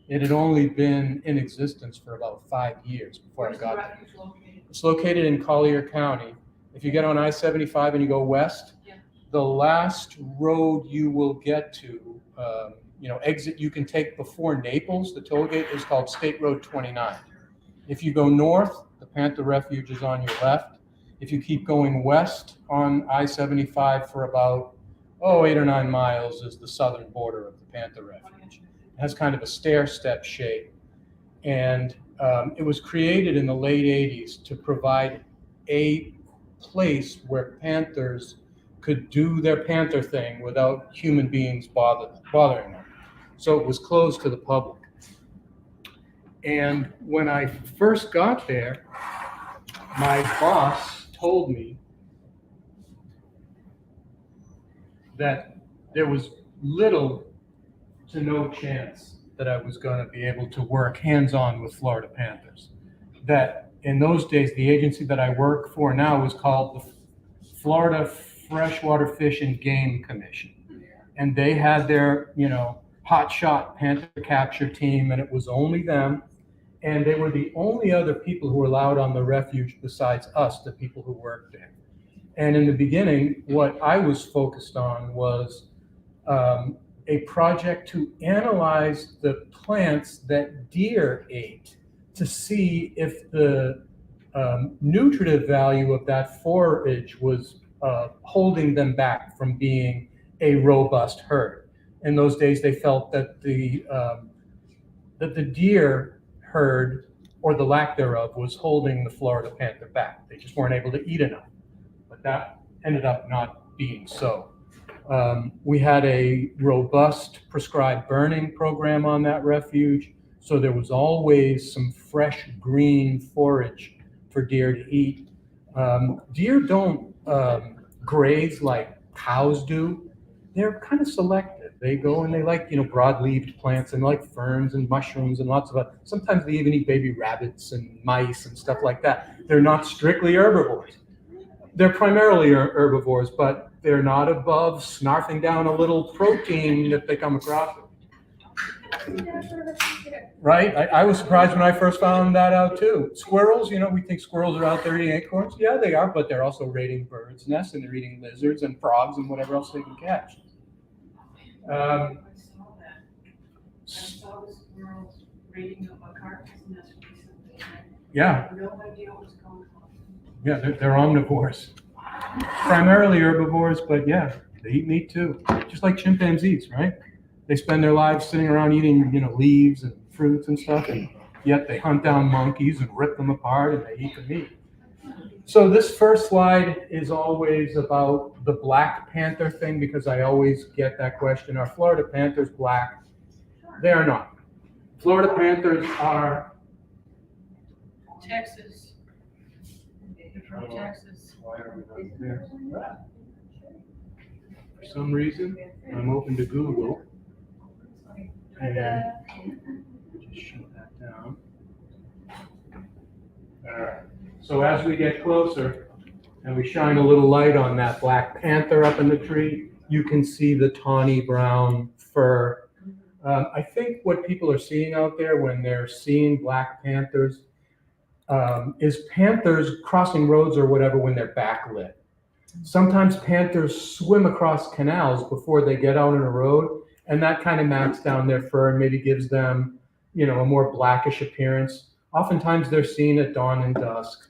It had only been in existence for about 5 years before I got there. It's located in Collier County. If you get on I-75 and you go west, the last road you will get to, exit you can take before Naples, the toll gate, is called State Road 29. If you go north, the Panther Refuge is on your left. If you keep going west on I-75 for about, 8 or 9 miles is the southern border of the Panther Refuge. It has kind of a stair-step shape. And it was created in the late 80s to provide a place where panthers could do their panther thing without human beings bothering them. So it was closed to the public. And when I first got there, my boss told me that there was little to no chance that I was going to be able to work hands-on with Florida Panthers. That in those days, the agency that I work for now was called the Florida Freshwater Fish and Game Commission. And they had their, hotshot panther capture team, and it was only them. And they were the only other people who were allowed on the refuge besides us, the people who worked there. And in the beginning, what I was focused on was a project to analyze the plants that deer ate to see if the nutritive value of that forage was holding them back from being a robust herd. In those days, they felt that the deer herd, or the lack thereof, was holding the Florida panther back. They just weren't able to eat enough. But that ended up not being so. We had a robust prescribed burning program on that refuge, so there was always some fresh green forage for deer to eat. Deer don't graze like cows do. They're kind of selective. They go and they like, broad-leaved plants and like ferns and mushrooms and lots of sometimes they even eat baby rabbits and mice and stuff like that. They're not strictly herbivores. They're primarily herbivores, but they're not above snarfing down a little protein if they come across it. Right? I was surprised when I first found that out too. Squirrels, we think squirrels are out there eating acorns. Yeah, they are, but they're also raiding birds' nests and they're eating lizards and frogs and whatever else they can catch. I saw the squirrels raiding a carcass nest recently. Yeah. I had no idea what was going on. Yeah, they're omnivores. Primarily herbivores, but yeah, they eat meat too. Just like chimpanzees, right? They spend their lives sitting around eating, leaves and fruits and stuff, and yet they hunt down monkeys and rip them apart and they eat the meat. So this first slide is always about the black panther thing, because I always get that question. Are Florida panthers black? They are not. Florida panthers are... Texas. They're from Texas. Why are we not there? For some reason, I'm open to Google. And just shut that down. All right. So as we get closer and we shine a little light on that black panther up in the tree, you can see the tawny brown fur. I think what people are seeing out there when they're seeing black panthers is panthers crossing roads or whatever when they're backlit. Sometimes panthers swim across canals before they get out on a road, and that kind of mats down their fur and maybe gives them, a more blackish appearance. Oftentimes they're seen at dawn and dusk.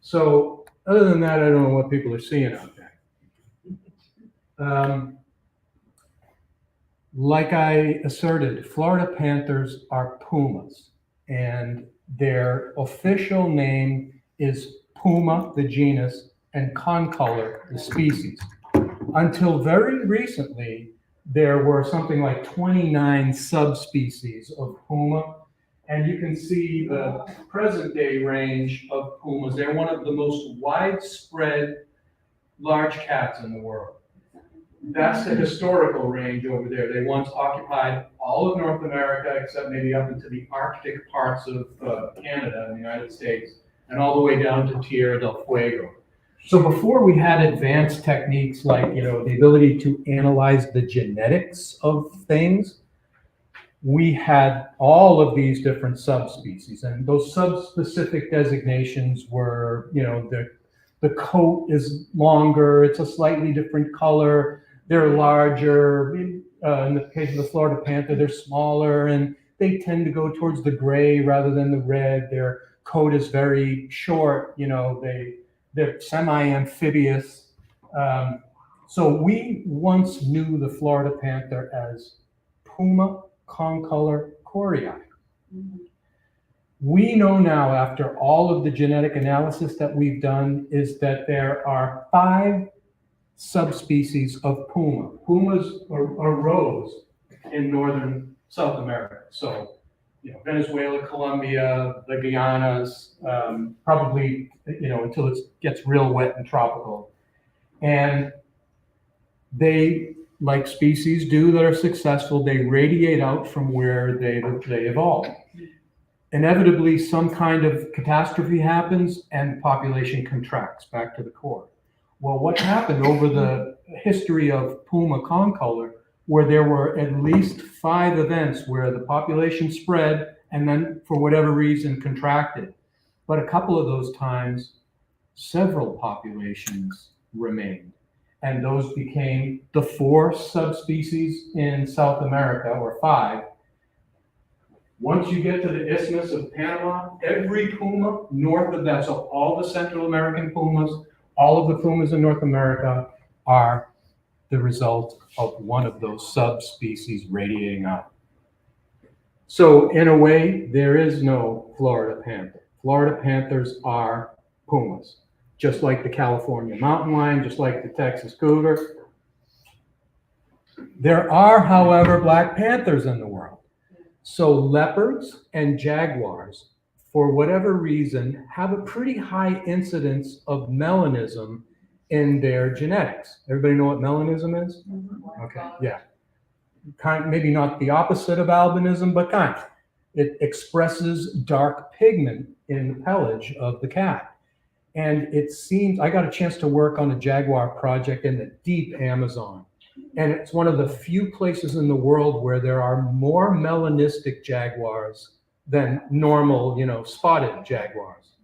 So other than that, I don't know what people are seeing out there. Like I asserted, Florida panthers are pumas, and their official name is Puma, the genus, and concolor, the species. Until very recently, there were something like 29 subspecies of puma, and you can see the present day range of pumas. They're one of the most widespread large cats in the world. That's the historical range over there. They once occupied all of North America, except maybe up into the Arctic parts of Canada and the United States, and all the way down to Tierra del Fuego. So before we had advanced techniques like, the ability to analyze the genetics of things, we had all of these different subspecies, and those subspecific designations were, the coat is longer, it's a slightly different color, they're larger. In the case of the Florida panther, they're smaller, and they tend to go towards the gray rather than the red. Their coat is very short, they're semi-amphibious. So we once knew the Florida panther as Puma concolor corii. We know now, after all of the genetic analysis that we've done, is that there are 5 subspecies of puma. Pumas are rows in northern South America. So, Venezuela, Colombia, the Guianas, probably, until it gets real wet and tropical. And they, like species do that are successful, they radiate out from where they evolved. Inevitably, some kind of catastrophe happens and the population contracts back to the core. Well, what happened over the history of Puma concolor, where there were at least 5 events where the population spread and then, for whatever reason, contracted. But a couple of those times, several populations remained. And those became the 4 subspecies in South America, or 5. Once you get to the Isthmus of Panama, every puma north of that, so all the Central American pumas, all of the pumas in North America are the result of one of those subspecies radiating out. So in a way, there is no Florida panther. Florida panthers are pumas, just like the California mountain lion, just like the Texas cougar. There are, however, black panthers in the world. So leopards and jaguars, for whatever reason, have a pretty high incidence of melanism in their genetics. Everybody know what melanism is? Okay, yeah. Maybe not the opposite of albinism, but kind of. It expresses dark pigment in the pelage of the cat. And it seems, I got a chance to work on a jaguar project in the deep Amazon. And it's one of the few places in the world where there are more melanistic jaguars than normal, spotted jaguars.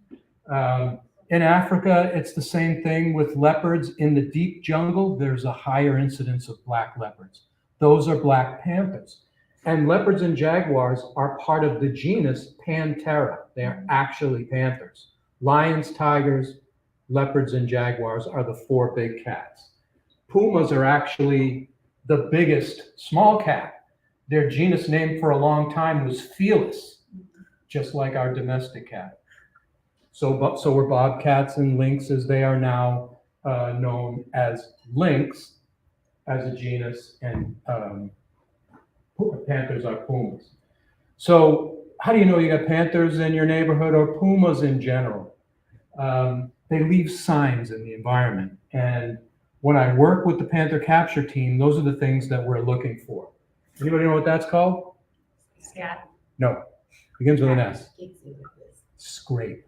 In Africa, it's the same thing with leopards. In the deep jungle, there's a higher incidence of black leopards. Those are black panthers. And leopards and jaguars are part of the genus Panthera. They are actually panthers. Lions, tigers, leopards, and jaguars are the 4 big cats. Pumas are actually the biggest small cat. Their genus name for a long time was Felis, just like our domestic cat. So were bobcats and lynxes. They are now known as lynx as a genus, and panthers are pumas. So how do you know you got panthers in your neighborhood or pumas in general? They leave signs in the environment. And when I work with the panther capture team, those are the things that we're looking for. Anybody know what that's called? Scat. No. Begins with an S. Scrape.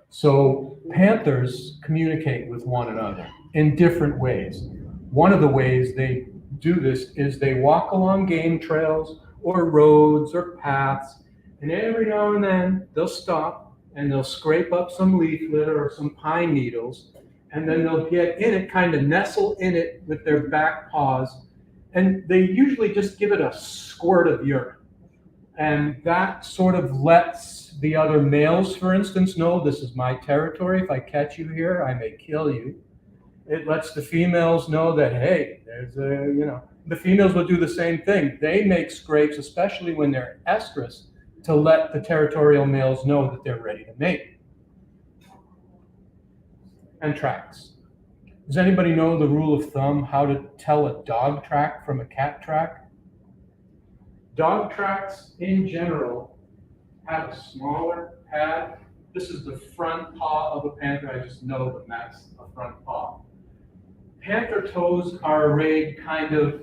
So panthers communicate with one another in different ways. One of the ways they do this is they walk along game trails or roads or paths, and every now and then they'll stop and they'll scrape up some leaf litter or some pine needles, and then they'll get in it, kind of nestle in it with their back paws, and they usually just give it a squirt of urine. And that sort of lets the other males, for instance, know this is my territory. If I catch you here, I may kill you. It lets the females know that, hey, the females will do the same thing. They make scrapes, especially when they're estrus, to let the territorial males know that they're ready to mate. And tracks. Does anybody know the rule of thumb, how to tell a dog track from a cat track? Dog tracks, in general, have a smaller pad. This is the front paw of a panther. I just know that that's a front paw. Panther toes are arrayed kind of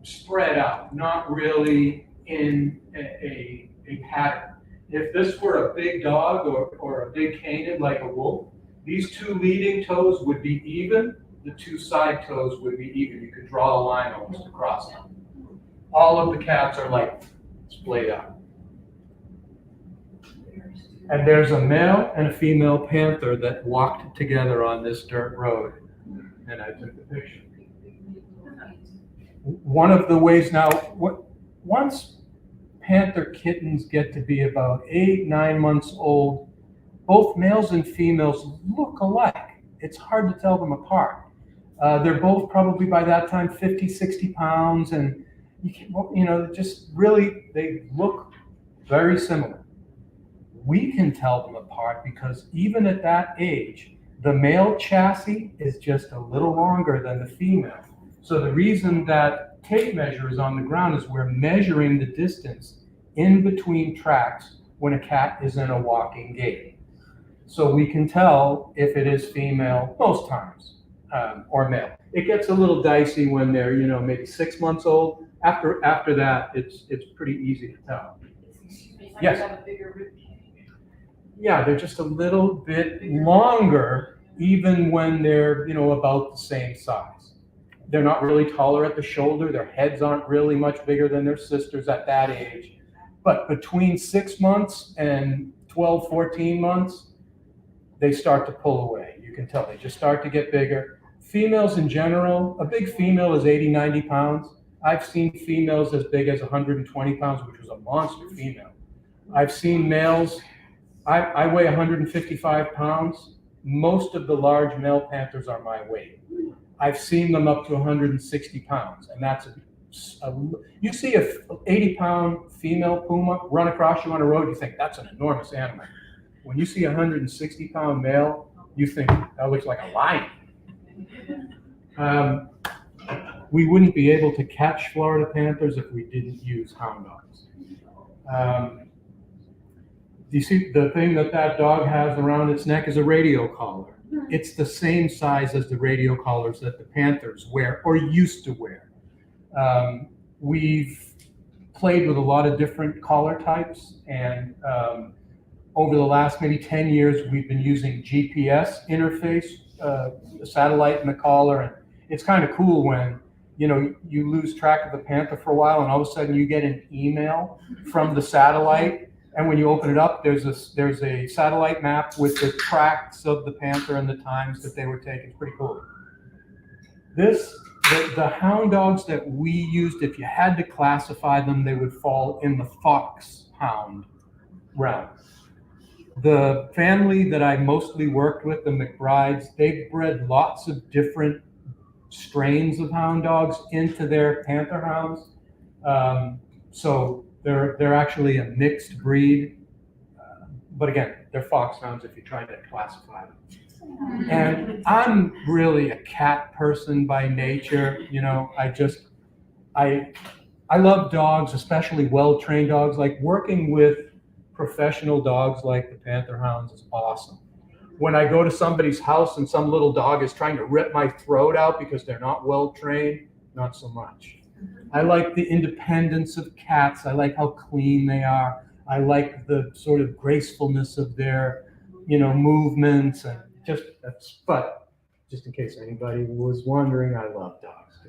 spread out, not really in a pattern. If this were a big dog or a big canid like a wolf, these 2 leading toes would be even, the 2 side toes would be even. You could draw a line almost across them. All of the cats are like splayed out. And there's a male and a female panther that walked together on this dirt road. And I took the picture. One of the ways now, once panther kittens get to be about 8, 9 months old, both males and females look alike. It's hard to tell them apart. They're both probably by that time 50, 60 pounds, and just really, they look very similar. We can tell them apart because even at that age, the male chassis is just a little longer than the female. So the reason that tape measure is on the ground is we're measuring the distance in between tracks when a cat is in a walking gait. So we can tell if it is female most times, or male. It gets a little dicey when they're, maybe 6 months old. After that, it's pretty easy to tell. Yes. Have a bigger rib cage. Yeah, they're just a little bit longer, even when they're, about the same size. They're not really taller at the shoulder. Their heads aren't really much bigger than their sisters at that age. But between 6 months and 12, 14 months, they start to pull away. You can tell they just start to get bigger. Females in general, a big female is 80, 90 pounds. I've seen females as big as 120 pounds, which was a monster female. I've seen males, I weigh 155 pounds. Most of the large male panthers are my weight. I've seen them up to 160 pounds, and that's you see a 80-pound female puma run across you on a road, you think that's an enormous animal. When you see a 160-pound male, you think that looks like a lion. We wouldn't be able to catch Florida panthers if we didn't use hound dogs. You see the thing that dog has around its neck is a radio collar. It's the same size as the radio collars that the panthers wear or used to wear. We've played with a lot of different collar types, and over the last maybe 10 years, we've been using GPS interface, the satellite and the collar, and it's kind of cool when you lose track of the panther for a while, and all of a sudden you get an email from the satellite. And when you open it up, there's a satellite map with the tracks of the panther and the times that they were taken. It's pretty cool. The hound dogs that we used, if you had to classify them, they would fall in the fox hound realm. The family that I mostly worked with, the McBrides, they've bred lots of different strains of hound dogs into their panther hounds. So they're actually a mixed breed, but again, they're foxhounds if you're trying to classify them. And I'm really a cat person by nature. I love dogs, especially well-trained dogs. Like working with professional dogs like the Panther hounds is awesome. When I go to somebody's house and some little dog is trying to rip my throat out because they're not well-trained, not so much. I like the independence of cats. I like how clean they are. I like the sort of gracefulness of their, movements, and but just in case anybody was wondering, I love dogs.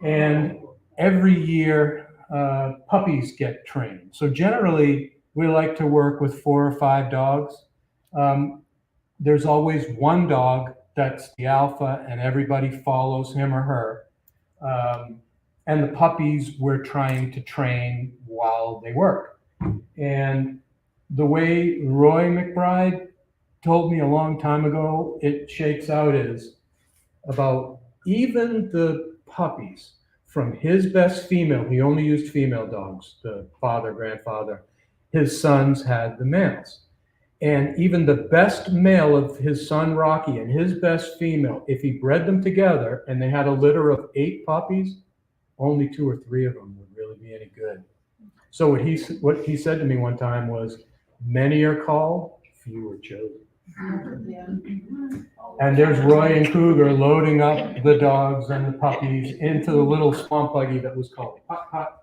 And every year, puppies get trained. So generally, we like to work with 4 or 5 dogs. There's always one dog that's the alpha, and everybody follows him or her. And the puppies we're trying to train while they work. And the way Roy McBride told me a long time ago, it shakes out is about even the puppies from his best female, he only used female dogs, the father, grandfather, his sons had the males. And even the best male of his son Rocky and his best female, if he bred them together and they had a litter of 8 puppies, only 2 or 3 of them would really be any good. So what he said to me one time was, many are called, few are chosen. And there's Roy and Cougar loading up the dogs and the puppies into the little swamp buggy that was called Putt Putt.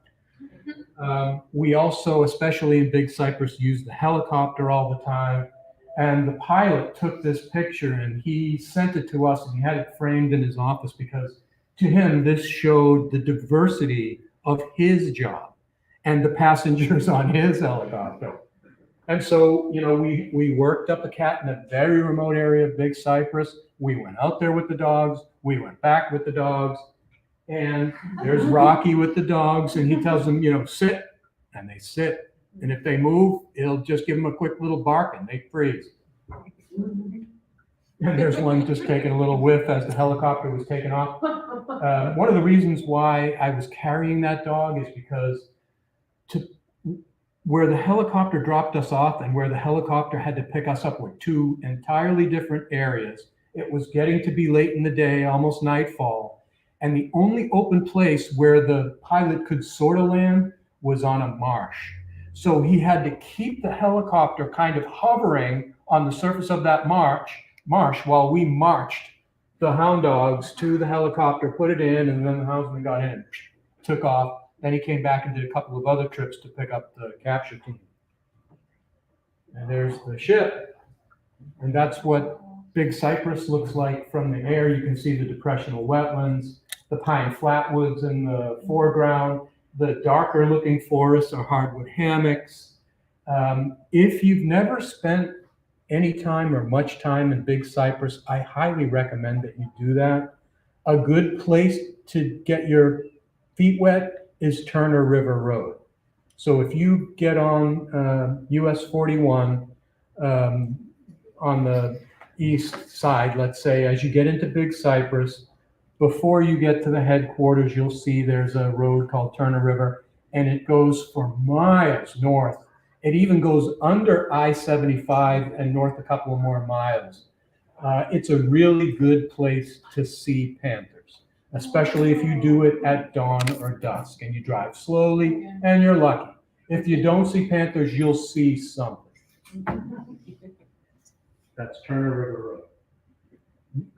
We also, especially in Big Cypress, use the helicopter all the time. And the pilot took this picture and he sent it to us, and he had it framed in his office because to him, this showed the diversity of his job and the passengers on his helicopter. And so, we worked up a cat in a very remote area of Big Cypress. We went out there with the dogs. We went back with the dogs. And there's Rocky with the dogs, and he tells them, sit, and they sit. And if they move, he'll just give them a quick little bark, and they freeze. And there's one just taking a little whiff as the helicopter was taking off. One of the reasons why I was carrying that dog is because where the helicopter dropped us off and where the helicopter had to pick us up were two entirely different areas. It was getting to be late in the day, almost nightfall. And the only open place where the pilot could sort of land was on a marsh. So he had to keep the helicopter kind of hovering on the surface of that marsh while we marched the hound dogs to the helicopter, put it in, and then the houndsman got in, took off. Then he came back and did a couple of other trips to pick up the capture team. And there's the ship. And that's what Big Cypress looks like from the air. You can see the depressional wetlands, the pine flatwoods in the foreground. The darker looking forests are hardwood hammocks. If you've never spent any time or much time in Big Cypress, I highly recommend that you do that. A good place to get your feet wet is Turner River Road. So if you get on US 41 on the east side, let's say, as you get into Big Cypress, before you get to the headquarters, you'll see there's a road called Turner River, and it goes for miles north. It even goes under I-75 and north a couple of more miles. It's a really good place to see panthers, especially if you do it at dawn or dusk and you drive slowly and you're lucky. If you don't see panthers, you'll see something. That's Turner River Road.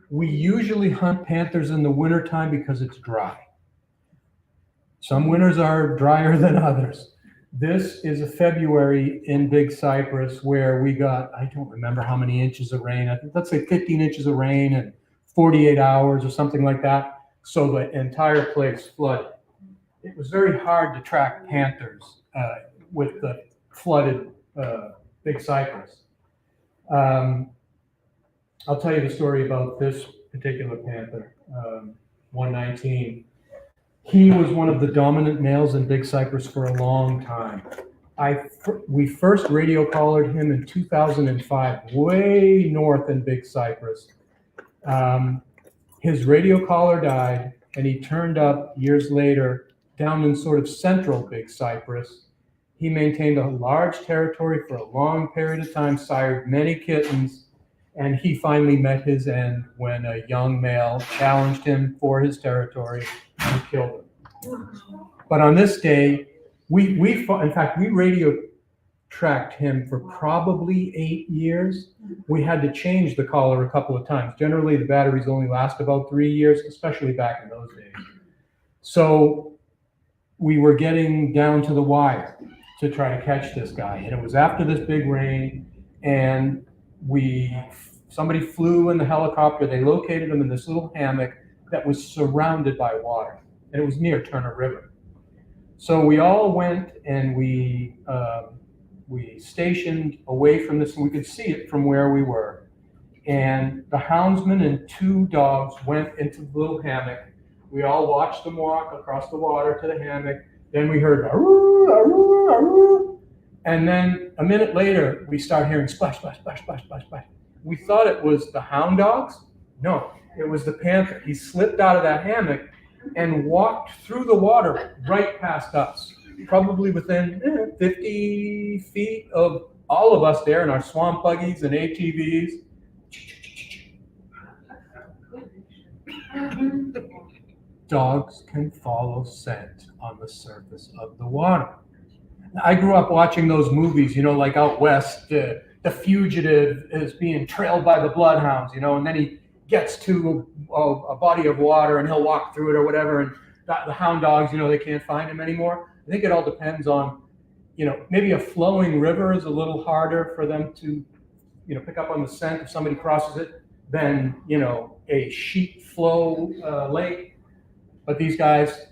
We usually hunt panthers in the wintertime because it's dry. Some winters are drier than others. This is a February in Big Cypress where we got, I don't remember how many inches of rain. I think, let's say 15 inches of rain in 48 hours or something like that. So the entire place flooded. It was very hard to track panthers with the flooded Big Cypress. I'll tell you the story about this particular panther, 119. He was one of the dominant males in Big Cypress for a long time. We first radio collared him in 2005, way north in Big Cypress. His radio collar died, and he turned up years later down in sort of central Big Cypress. He maintained a large territory for a long period of time, sired many kittens, and he finally met his end when a young male challenged him for his territory and killed him. But on this day, we radio tracked him for probably 8 years. We had to change the collar a couple of times. Generally, the batteries only last about 3 years, especially back in those days. So we were getting down to the wire to try to catch this guy. And it was after this big rain, and somebody flew in the helicopter. They located him in this little hammock that was surrounded by water, and it was near Turner River. So we all went and we stationed away from this, and we could see it from where we were. And the houndsman and 2 dogs went into the little hammock. We all watched them walk across the water to the hammock. Then we heard aroo, aroo, aroo. And then a minute later, we start hearing splash, splash, splash, splash, splash, splash. We thought it was the hound dogs. No, it was the panther. He slipped out of that hammock and walked through the water right past us, probably within 50 feet of all of us there in our swamp buggies and ATVs. Dogs can follow scent on the surface of the water. I grew up watching those movies, like out west, the fugitive is being trailed by the bloodhounds, and then he gets to a body of water and he'll walk through it or whatever, and the hound dogs, they can't find him anymore. I think it all depends on, maybe a flowing river is a little harder for them to, pick up on the scent if somebody crosses it than, a sheet flow lake. But these guys,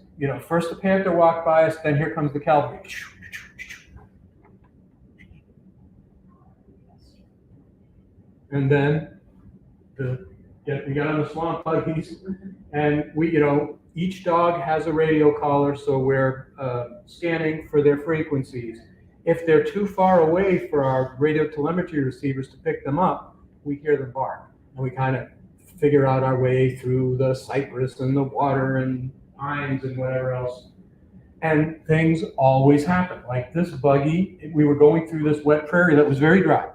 first the panther walked by us, then here comes the cavalry. And then we got on the swamp buggies, and each dog has a radio collar, so we're scanning for their frequencies. If they're too far away for our radio telemetry receivers to pick them up, we hear them bark, and we kind of figure out our way through the cypress and the water and pines and whatever else. And things always happen. Like this buggy, we were going through this wet prairie that was very dry.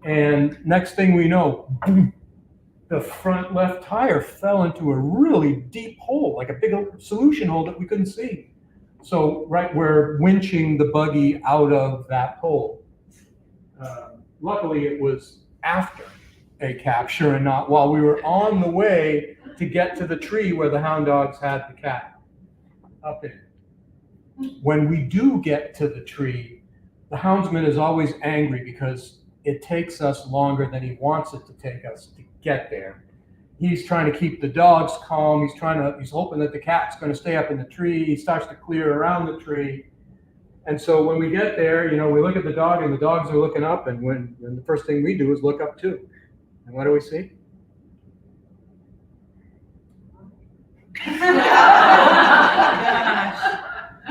And next thing we know, boom, the front left tire fell into a really deep hole, like a big solution hole that we couldn't see. So we're winching the buggy out of that hole. Luckily, it was after a capture and not while we were on the way to get to the tree where the hound dogs had the cat up in. When we do get to the tree, the houndsman is always angry because it takes us longer than he wants it to take us to get there. He's trying to keep the dogs calm. He's hoping that the cat's going to stay up in the tree. He starts to clear around the tree. And so when we get there, we look at the dog and the dogs are looking up. And when the first thing we do is look up too. And what do we see?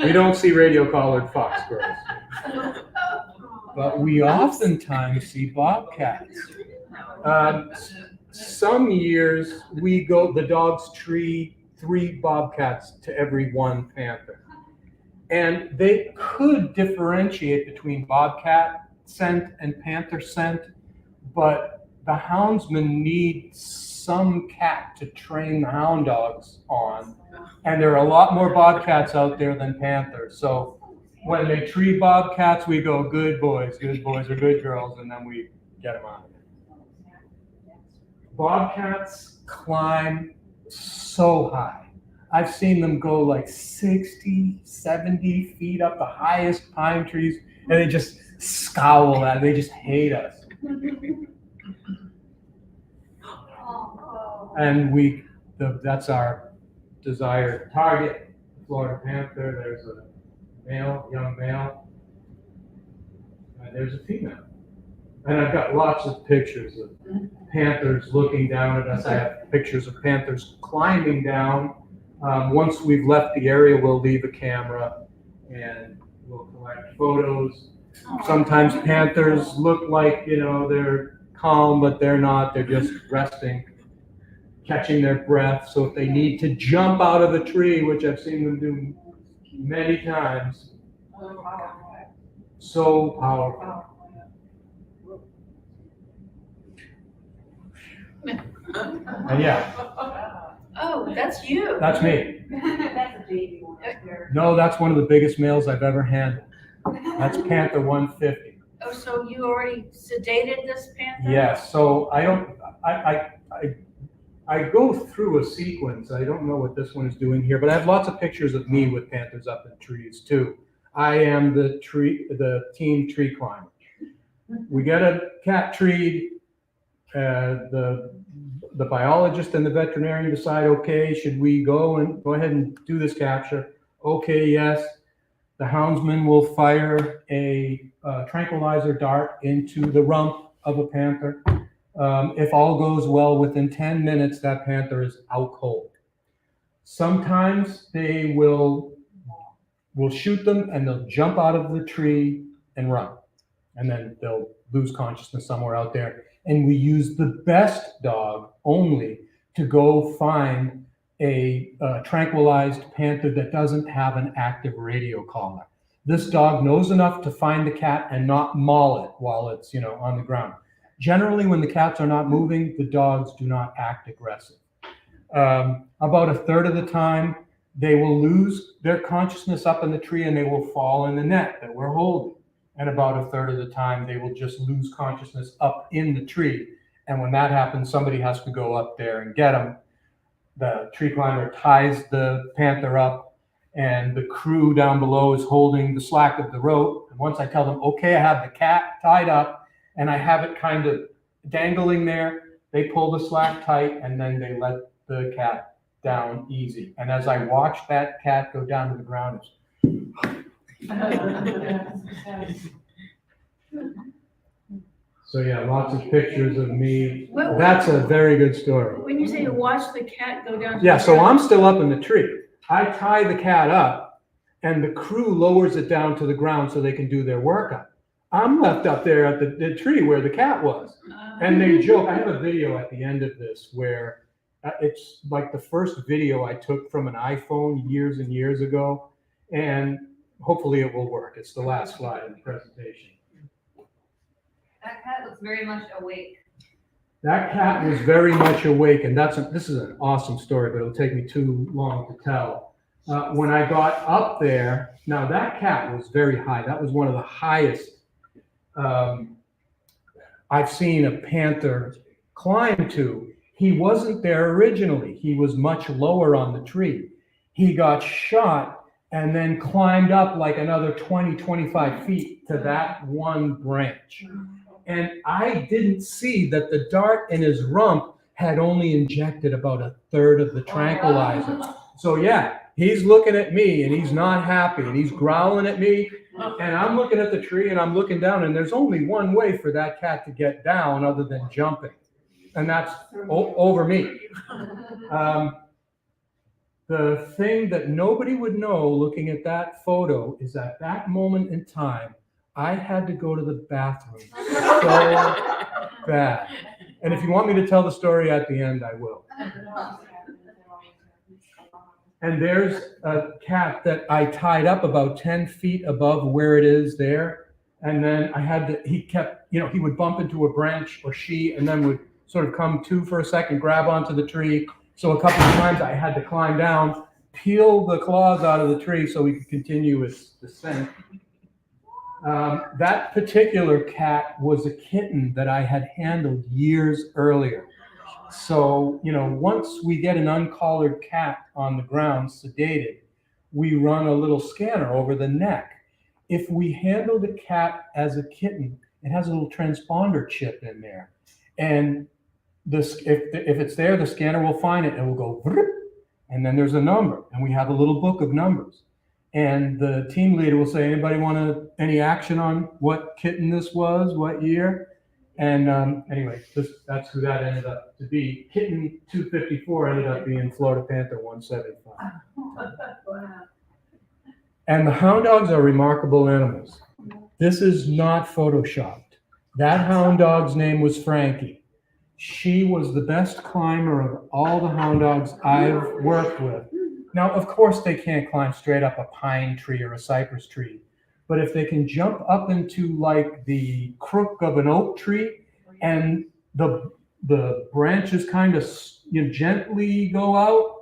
We don't see radio-collared fox squirrels. But we oftentimes see bobcats. Some years the dogs treat 3 bobcats to every 1 panther. And they could differentiate between bobcat scent and panther scent, but the houndsmen need some cat to train the hound dogs on. And there are a lot more bobcats out there than panthers. So when they tree bobcats, we go, good boys or good girls, and then we get them out of it. Bobcats climb so high. I've seen them go like 60, 70 feet up the highest pine trees, and they just scowl at it. They just hate us. And that's our desired target, the Florida panther. There's a young male, and there's a female. And I've got lots of pictures of panthers looking down at us. I have pictures of panthers climbing down. Once we've left the area, we'll leave a camera and we'll collect photos. Sometimes panthers look like, they're calm, but they're not. They're just resting, catching their breath. So if they need to jump out of the tree, which I've seen them do many times, so powerful. And yeah. Oh, that's you. That's me. That's a baby one up there. No, that's one of the biggest males I've ever handled. That's Panther 150. Oh, so you already sedated this panther? Yes. So I go through a sequence. I don't know what this one is doing here, but I have lots of pictures of me with panthers up in trees too. I am the team tree climber. We get a cat treed. The biologist and the veterinarian decide, okay, should we go ahead and do this capture? Okay, yes. The houndsman will fire a tranquilizer dart into the rump of a panther. If all goes well, within 10 minutes, that panther is out cold. Sometimes they will shoot them and they'll jump out of the tree and run. And then they'll lose consciousness somewhere out there. And we use the best dog only to go find a tranquilized panther that doesn't have an active radio collar. This dog knows enough to find the cat and not maul it while it's on the ground. Generally, when the cats are not moving, the dogs do not act aggressive. About a third of the time, they will lose their consciousness up in the tree and they will fall in the net that we're holding. And about a third of the time, they will just lose consciousness up in the tree. And when that happens, somebody has to go up there and get them. The tree climber ties the panther up, and the crew down below is holding the slack of the rope. And once I tell them, okay, I have the cat tied up, and I have it kind of dangling there, they pull the slack tight, and then they let the cat down easy. And as I watched that cat go down to the ground, so yeah, lots of pictures of me. That's a very good story. When you say to watch the cat go down. Yeah, so I'm still up in the tree. I tie the cat up and the crew lowers it down to the ground so they can do their workout. I'm left up there at the tree where the cat was. And they joke, I have a video at the end of this where it's like the first video I took from an iPhone years and years ago. And hopefully it will work. It's the last slide in the presentation. That cat looks very much awake. That cat was very much awake, and this is an awesome story, but it'll take me too long to tell. When I got up there, now that cat was very high. That was one of the highest I've seen a panther climb to. He wasn't there originally. He was much lower on the tree. He got shot and then climbed up like another 20, 25 feet to that one branch. And I didn't see that the dart in his rump had only injected about a third of the tranquilizer. So yeah, he's looking at me and he's not happy and he's growling at me. And I'm looking at the tree and I'm looking down, and there's only one way for that cat to get down other than jumping. And that's over me. The thing that nobody would know looking at that photo is at that moment in time, I had to go to the bathroom so bad. And if you want me to tell the story at the end, I will. And there's a cat that I tied up about 10 feet above where it is there. And then he kept, he would bump into a branch or and then would sort of come to for a second, grab onto the tree. So a couple of times I had to climb down, peel the claws out of the tree so we could continue its descent. That particular cat was a kitten that I had handled years earlier. So, once we get an uncollared cat on the ground, sedated, we run a little scanner over the neck. If we handle the cat as a kitten, it has a little transponder chip in there. And if it's there, the scanner will find it and will go, and then there's a number. And we have a little book of numbers. And the team leader will say, anybody want any action on what kitten this was, what year? And anyway, that's who that ended up to be. Kitten 254 ended up being Florida Panther 175. Wow. And the hound dogs are remarkable animals. This is not photoshopped. That hound dog's name was Frankie. She was the best climber of all the hound dogs I've worked with. Now, of course, they can't climb straight up a pine tree or a cypress tree. But if they can jump up into like the crook of an oak tree and the branches kind of gently go out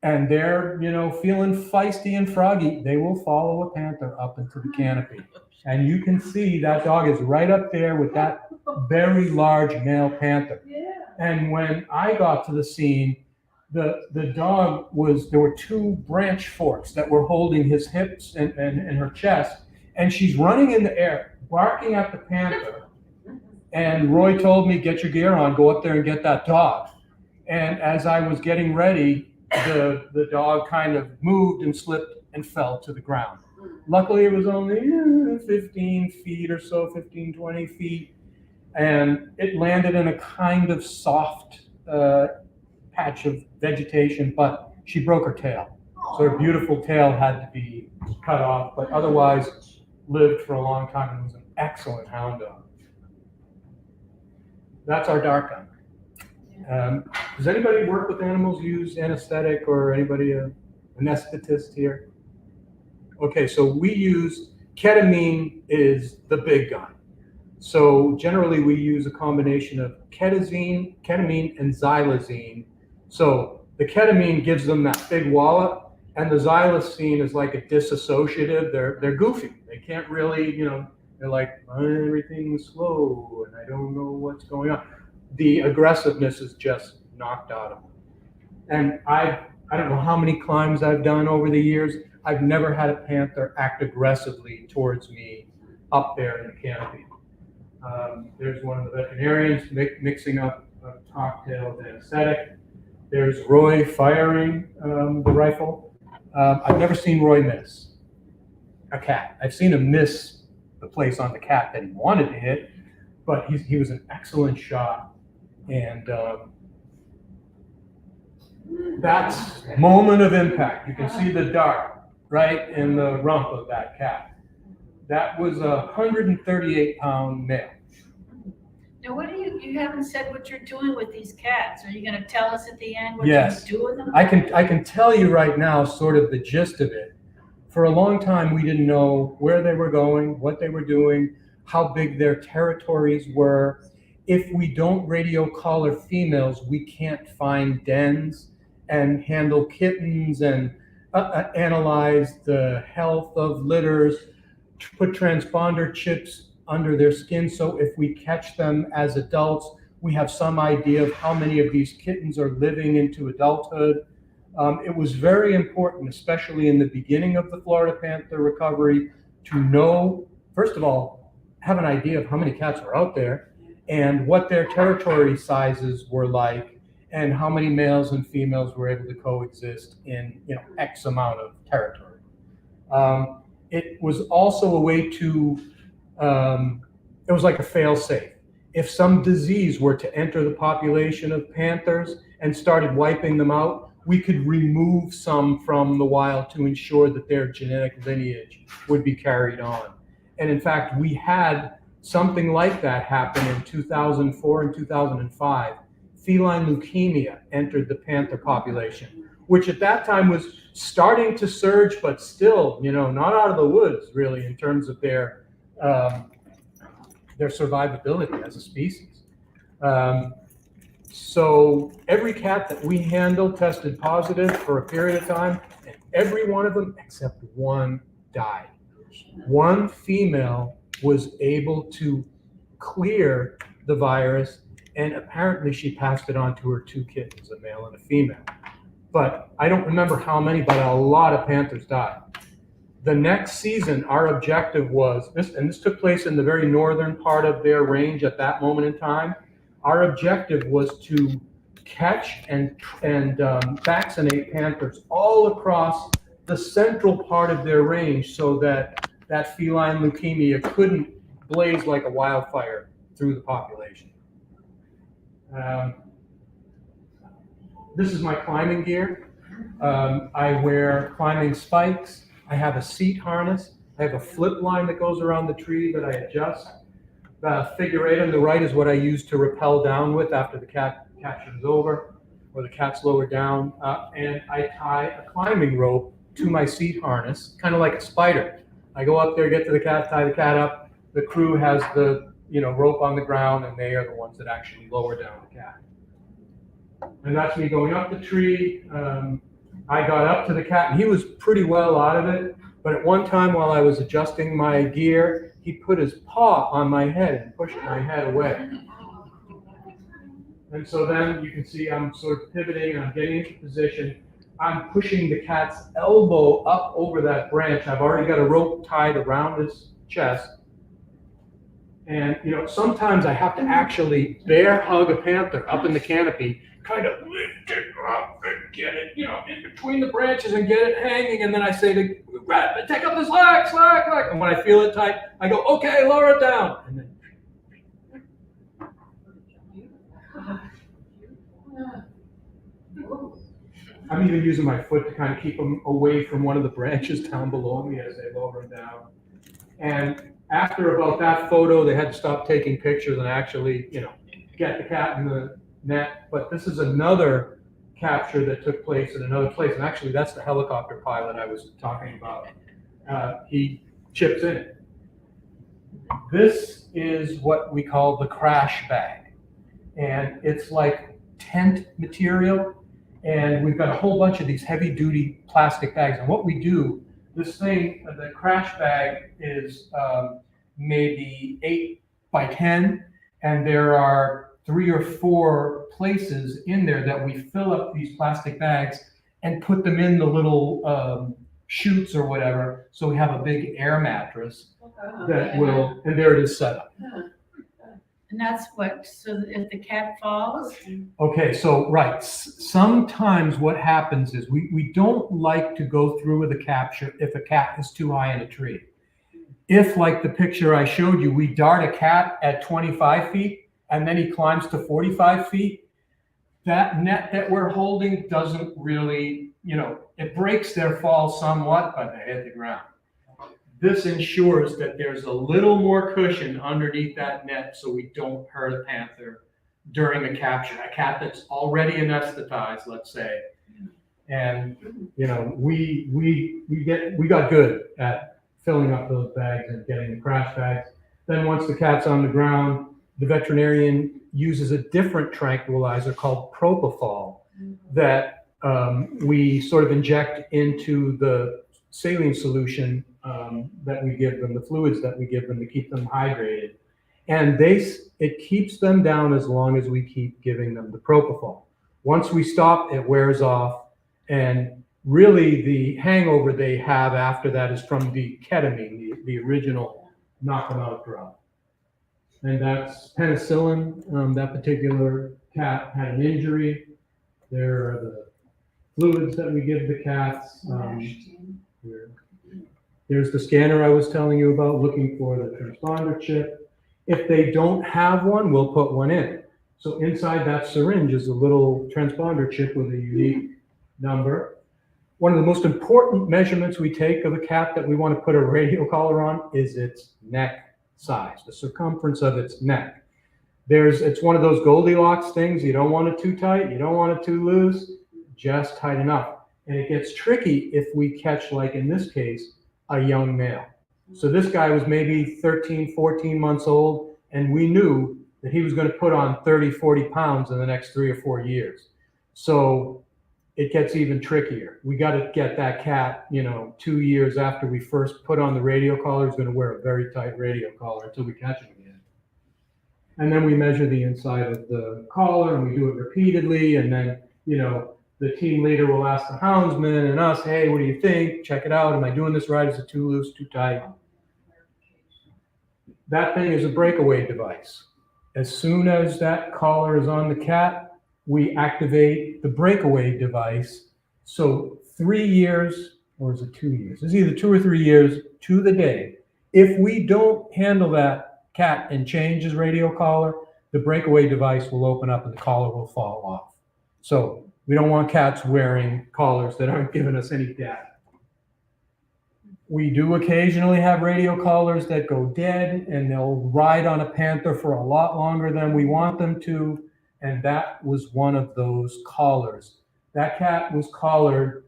and they're feeling feisty and froggy, they will follow a panther up into the canopy. And you can see that dog is right up there with that very large male panther. Yeah. And when I got to the scene, the dog there were two branch forks that were holding his hips and her chest. And she's running in the air, barking at the panther. And Roy told me, get your gear on, go up there and get that dog. And as I was getting ready, the dog kind of moved and slipped and fell to the ground. Luckily, it was only 15 feet or so, 15, 20 feet. And it landed in a kind of soft patch of vegetation, but she broke her tail. So her beautiful tail had to be cut off, but otherwise lived for a long time and was an excellent hound dog. That's our dark gun. Does anybody work with animals, use anesthetic, or anybody an anesthetist here? Okay, so we use ketamine is the big gun. So generally we use a combination of ketamine, and xylazine. So the ketamine gives them that big wallop, and the xylazine is like a disassociative. They're goofy. They can't really, they're like, everything's slow and I don't know what's going on. The aggressiveness is just knocked out of them. And I don't know how many climbs I've done over the years. I've never had a panther act aggressively towards me up there in the canopy. There's one of the veterinarians mixing up a cocktail of anesthetic. There's Roy firing the rifle. I've never seen Roy miss a cat. I've seen him miss the place on the cat that he wanted to hit, but he was an excellent shot. And that's moment of impact. You can see the dart right in the rump of that cat. That was a 138-pound male. Now, what you haven't said what you're doing with these cats. Are you gonna tell us at the end what Yes. you do with them? I can tell you right now sort of the gist of it. For a long time, we didn't know where they were going, what they were doing, how big their territories were. If we don't radio collar females, we can't find dens and handle kittens and analyze the health of litters, put transponder chips under their skin, so if we catch them as adults, we have some idea of how many of these kittens are living into adulthood. It was very important, especially in the beginning of the Florida Panther recovery, to know, first of all, have an idea of how many cats were out there and what their territory sizes were like and how many males and females were able to coexist in X amount of territory. It was also a way to it was like a fail-safe. If some disease were to enter the population of panthers and started wiping them out, we could remove some from the wild to ensure that their genetic lineage would be carried on. And in fact, we had something like that happen in 2004 and 2005. Feline leukemia entered the panther population, which at that time was starting to surge, but still, not out of the woods really in terms of their survivability as a species. So every cat that we handled tested positive for a period of time, and every one of them except one died. One female was able to clear the virus, and apparently she passed it on to her two kittens, a male and a female. But I don't remember how many, but a lot of panthers died. The next season, our objective was, this took place in the very northern part of their range at that moment in time. Our objective was to catch and vaccinate panthers all across the central part of their range so that feline leukemia couldn't blaze like a wildfire through the population. This is my climbing gear. I wear climbing spikes. I have a seat harness. I have a flip line that goes around the tree that I adjust. The figure eight on the right is what I use to rappel down with after the cat capture is over, or the cat's lowered down. And I tie a climbing rope to my seat harness, kind of like a spider. I go up there, get to the cat, tie the cat up. The crew has the rope on the ground, and they are the ones that actually lower down the cat. And that's me going up the tree. I got up to the cat, and he was pretty well out of it. But at one time, while I was adjusting my gear, he put his paw on my head and pushed my head away. And so then you can see I'm sort of pivoting, and I'm getting into position. I'm pushing the cat's elbow up over that branch. I've already got a rope tied around his chest. And sometimes I have to actually bear hug a panther up in the canopy, kind of lift it up and get it, in between the branches and get it hanging. And then I say to Brad, take up the slack. And when I feel it tight, I go, okay, lower it down. And then I'm even using my foot to kind of keep them away from one of the branches down below me as they lower them down. And after about that photo, they had to stop taking pictures and actually, get the cat in the net. But this is another capture that took place in another place. And actually, that's the helicopter pilot I was talking about. He chips in it. This is what we call the crash bag. And it's like tent material. And we've got a whole bunch of these heavy duty plastic bags. And what we do, this thing, the crash bag is maybe 8 by 10. And there are 3 or 4 places in there that we fill up these plastic bags and put them in the little chutes or whatever. So we have a big air mattress that will, and there it is set up. And that's what, so that if the cat falls, Okay, so, right, sometimes what happens is we don't like to go through with a capture if a cat is too high in a tree. If, like the picture I showed you, we dart a cat at 25 feet and then he climbs to 45 feet, that net that we're holding doesn't really, it breaks their fall somewhat, but they hit the ground. This ensures that there's a little more cushion underneath that net so we don't hurt a panther during a capture. A cat that's already anesthetized, let's say. And, we got good at filling up those bags and getting the crash bags. Then once the cat's on the ground, the veterinarian uses a different tranquilizer called propofol that we sort of inject into the saline solution that we give them, the fluids that we give them to keep them hydrated. And it keeps them down as long as we keep giving them the propofol. Once we stop, it wears off. And really the hangover they have after that is from the ketamine, the original knock them out drug. And that's penicillin. That particular cat had an injury. There are the fluids that we give the cats. There's the scanner I was telling you about, looking for the transponder chip. If they don't have one, we'll put one in. So inside that syringe is a little transponder chip with a unique number. One of the most important measurements we take of a cat that we want to put a radio collar on is its neck size, the circumference of its neck. It's one of those Goldilocks things. You don't want it too tight, you don't want it too loose, just tight enough. And it gets tricky if we catch, like in this case, a young male. So this guy was maybe 13, 14 months old, and we knew that he was going to put on 30, 40 pounds in the next 3 or 4 years. So it gets even trickier. We got to get that cat, 2 years after we first put on the radio collar, he's going to wear a very tight radio collar until we catch him again. And then we measure the inside of the collar, and we do it repeatedly, and then, the team leader will ask the houndsman and us, hey, what do you think? Check it out. Am I doing this right? Is it too loose, too tight? That thing is a breakaway device. As soon as that collar is on the cat, we activate the breakaway device. So 3 years, or is it 2 years? It's either 2 or 3 years to the day. If we don't handle that cat and change his radio collar, the breakaway device will open up and the collar will fall off. So we don't want cats wearing collars that aren't giving us any data. We do occasionally have radio collars that go dead, and they'll ride on a panther for a lot longer than we want them to, and that was one of those collars. That cat was collared.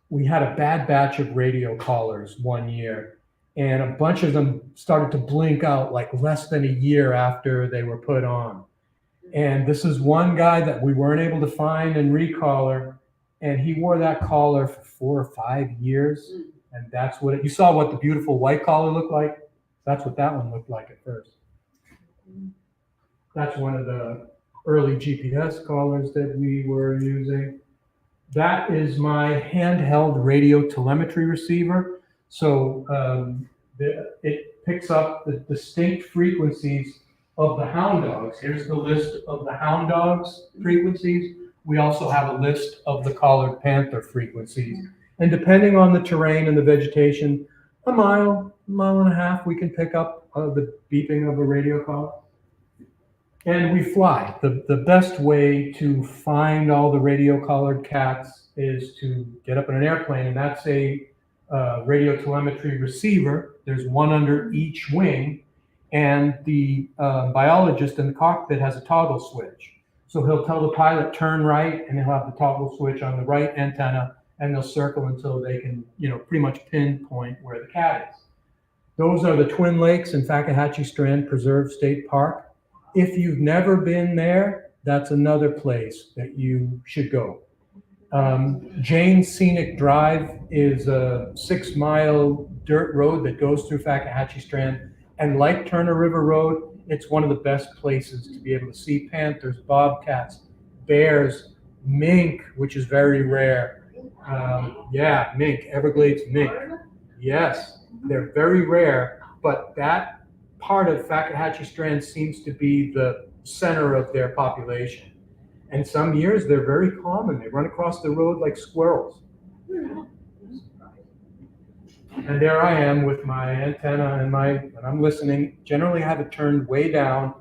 We had a bad batch of radio collars one year, and a bunch of them started to blink out like less than a year after they were put on. And this is one guy that we weren't able to find and recollar, and he wore that collar for 4 or 5 years. And that's what you saw what the beautiful white collar looked like. That's what that one looked like at first. That's one of the early GPS collars that we were using. That is my handheld radio telemetry receiver. So it picks up the distinct frequencies of the hound dogs. Here's the list of the hound dogs frequencies. We also have a list of the collared panther frequencies. And depending on the terrain and the vegetation, a mile and a half, we can pick up the beeping of a radio collar. And we fly. The best way to find all the radio collared cats is to get up in an airplane, and that's a radio telemetry receiver. There's one under each wing. And the biologist in the cockpit has a toggle switch. So he'll tell the pilot, turn right, and he'll have the toggle switch on the right antenna, and they'll circle until they can, pretty much pinpoint where the cat is. Those are the Twin Lakes and Fakahatchee Strand Preserve State Park. If you've never been there, that's another place that you should go. Jane Scenic Drive is a 6-mile dirt road that goes through Fakahatchee Strand. And like Turner River Road, it's one of the best places to be able to see panthers, bobcats, bears, mink, which is very rare. Mink, Everglades mink. Yes, they're very rare, but that part of Fakahatchee Strand seems to be the center of their population. And some years they're very common. They run across the road like squirrels. And there I am with my antenna and I'm listening. Generally I have it turned way down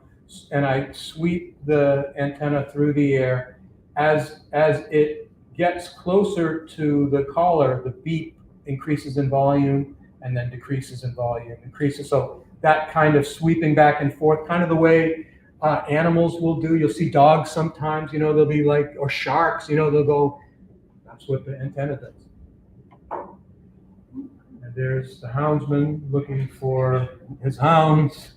and I sweep the antenna through the air. As it gets closer to the caller, the beep increases in volume and then decreases in volume, increases. So that kind of sweeping back and forth, kind of the way animals will do. You'll see dogs sometimes, they'll be like, or sharks, they'll go, that's what the antenna does. And there's the houndsman looking for his hounds.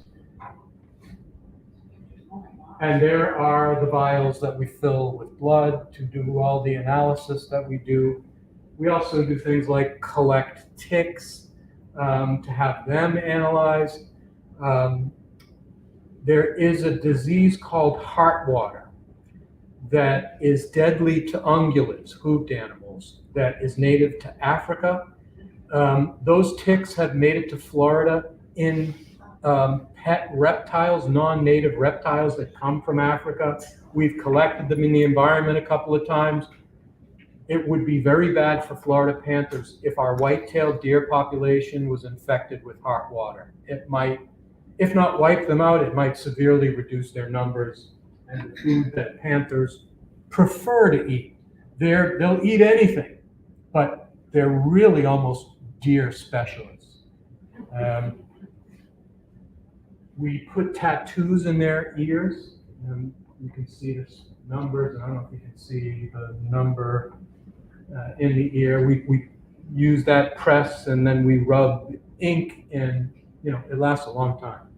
And there are the vials that we fill with blood to do all the analysis that we do. We also do things like collect ticks to have them analyzed. There is a disease called heart water that is deadly to ungulates, hoofed animals, that is native to Africa. Those ticks have made it to Florida in pet reptiles, non-native reptiles that come from Africa. We've collected them in the environment a couple of times. It would be very bad for Florida panthers if our white-tailed deer population was infected with heart water. It might, if not wipe them out, it might severely reduce their numbers and the food that panthers prefer to eat. They'll eat anything, but they're really almost deer specialists. We put tattoos in their ears, and you can see this numbers. I don't know if you can see the number in the ear. We use that press, and then we rub ink, and it lasts a long time.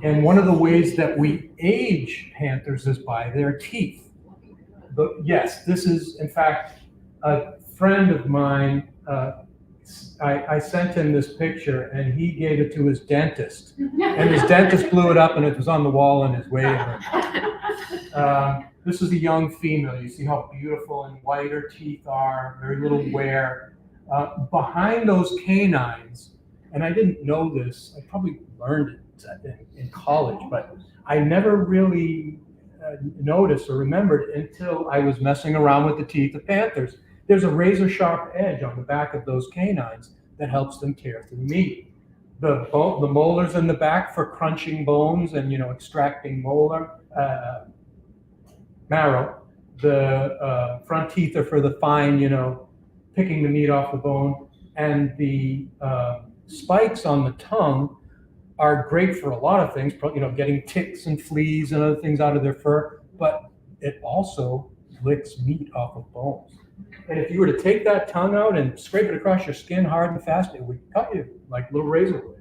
And one of the ways that we age panthers is by their teeth. But yes, this is in fact a friend of mine. I sent him this picture and he gave it to his dentist. And his dentist blew it up and it was on the wall in his waiting room. This is a young female. You see how beautiful and white her teeth are, very little wear. Behind those canines, and I didn't know this, I probably learned it in college, but I never really noticed or remembered until I was messing around with the teeth of panthers. There's a razor sharp edge on the back of those canines that helps them tear through meat. The molars in the back for crunching bones and extracting molar marrow. The front teeth are for the fine, picking the meat off the bone. And the spikes on the tongue are great for a lot of things, getting ticks and fleas and other things out of their fur, but it also licks meat off of bones. And if you were to take that tongue out and scrape it across your skin hard and fast, it would cut you like little razor blades.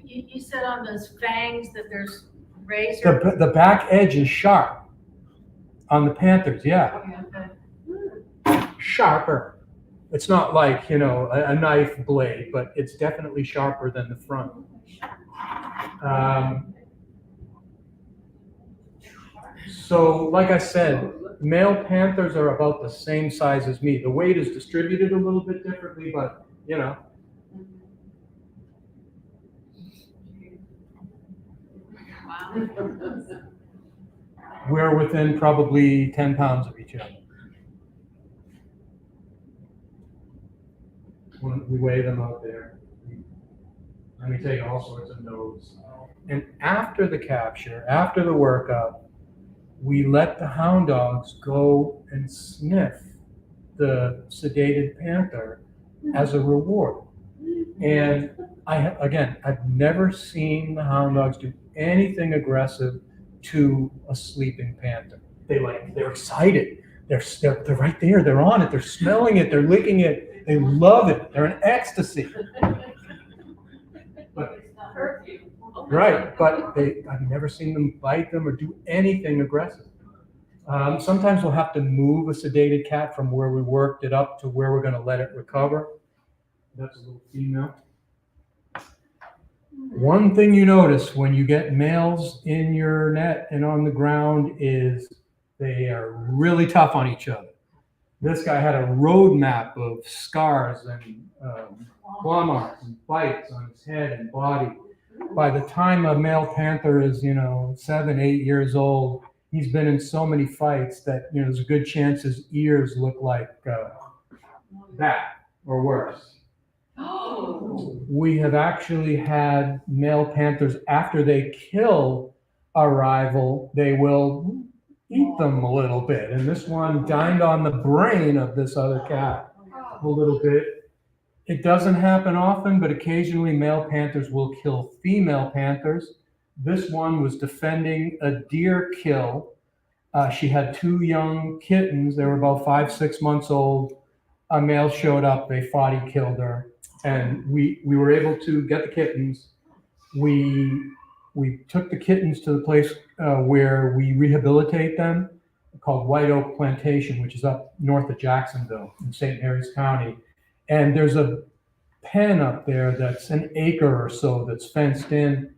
You said on those fangs that there's razor? The back edge is sharp on the panthers, yeah. Okay. Sharper. It's not like, a knife blade, but it's definitely sharper than the front. So, like I said, male panthers are about the same size as me. The weight is distributed a little bit differently, but, Wow. we're within probably 10 pounds of each other. When we weigh them out there, and we take all sorts of notes. And after the capture, after the workup, we let the hound dogs go and sniff the sedated panther as a reward. And I've never seen the hound dogs do anything aggressive to a sleeping panther. They're excited. They're right there. They're on it. They're smelling it. They're licking it. They love it. They're in ecstasy. But, right, but I've never seen them bite them or do anything aggressive. Sometimes we'll have to move a sedated cat from where we worked it up to where we're going to let it recover. That's a little female. One thing you notice when you get males in your net and on the ground is they are really tough on each other. This guy had a road map of scars and claw marks and bites on his head and body. By the time a male panther is, 7, 8 years old, he's been in so many fights that, there's a good chance his ears look like that or worse. We have actually had male panthers, after they kill a rival, they will eat them a little bit. And this one dined on the brain of this other cat a little bit. It doesn't happen often, but occasionally male panthers will kill female panthers. This one was defending a deer kill. She had 2 young kittens. They were about 5, 6 months old. A male showed up. They fought. He killed her. And we were able to get the kittens. We took the kittens to the place where we rehabilitate them, called White Oak Plantation, which is up north of Jacksonville in St. Mary's County. And there's a pen up there that's an acre or so that's fenced in.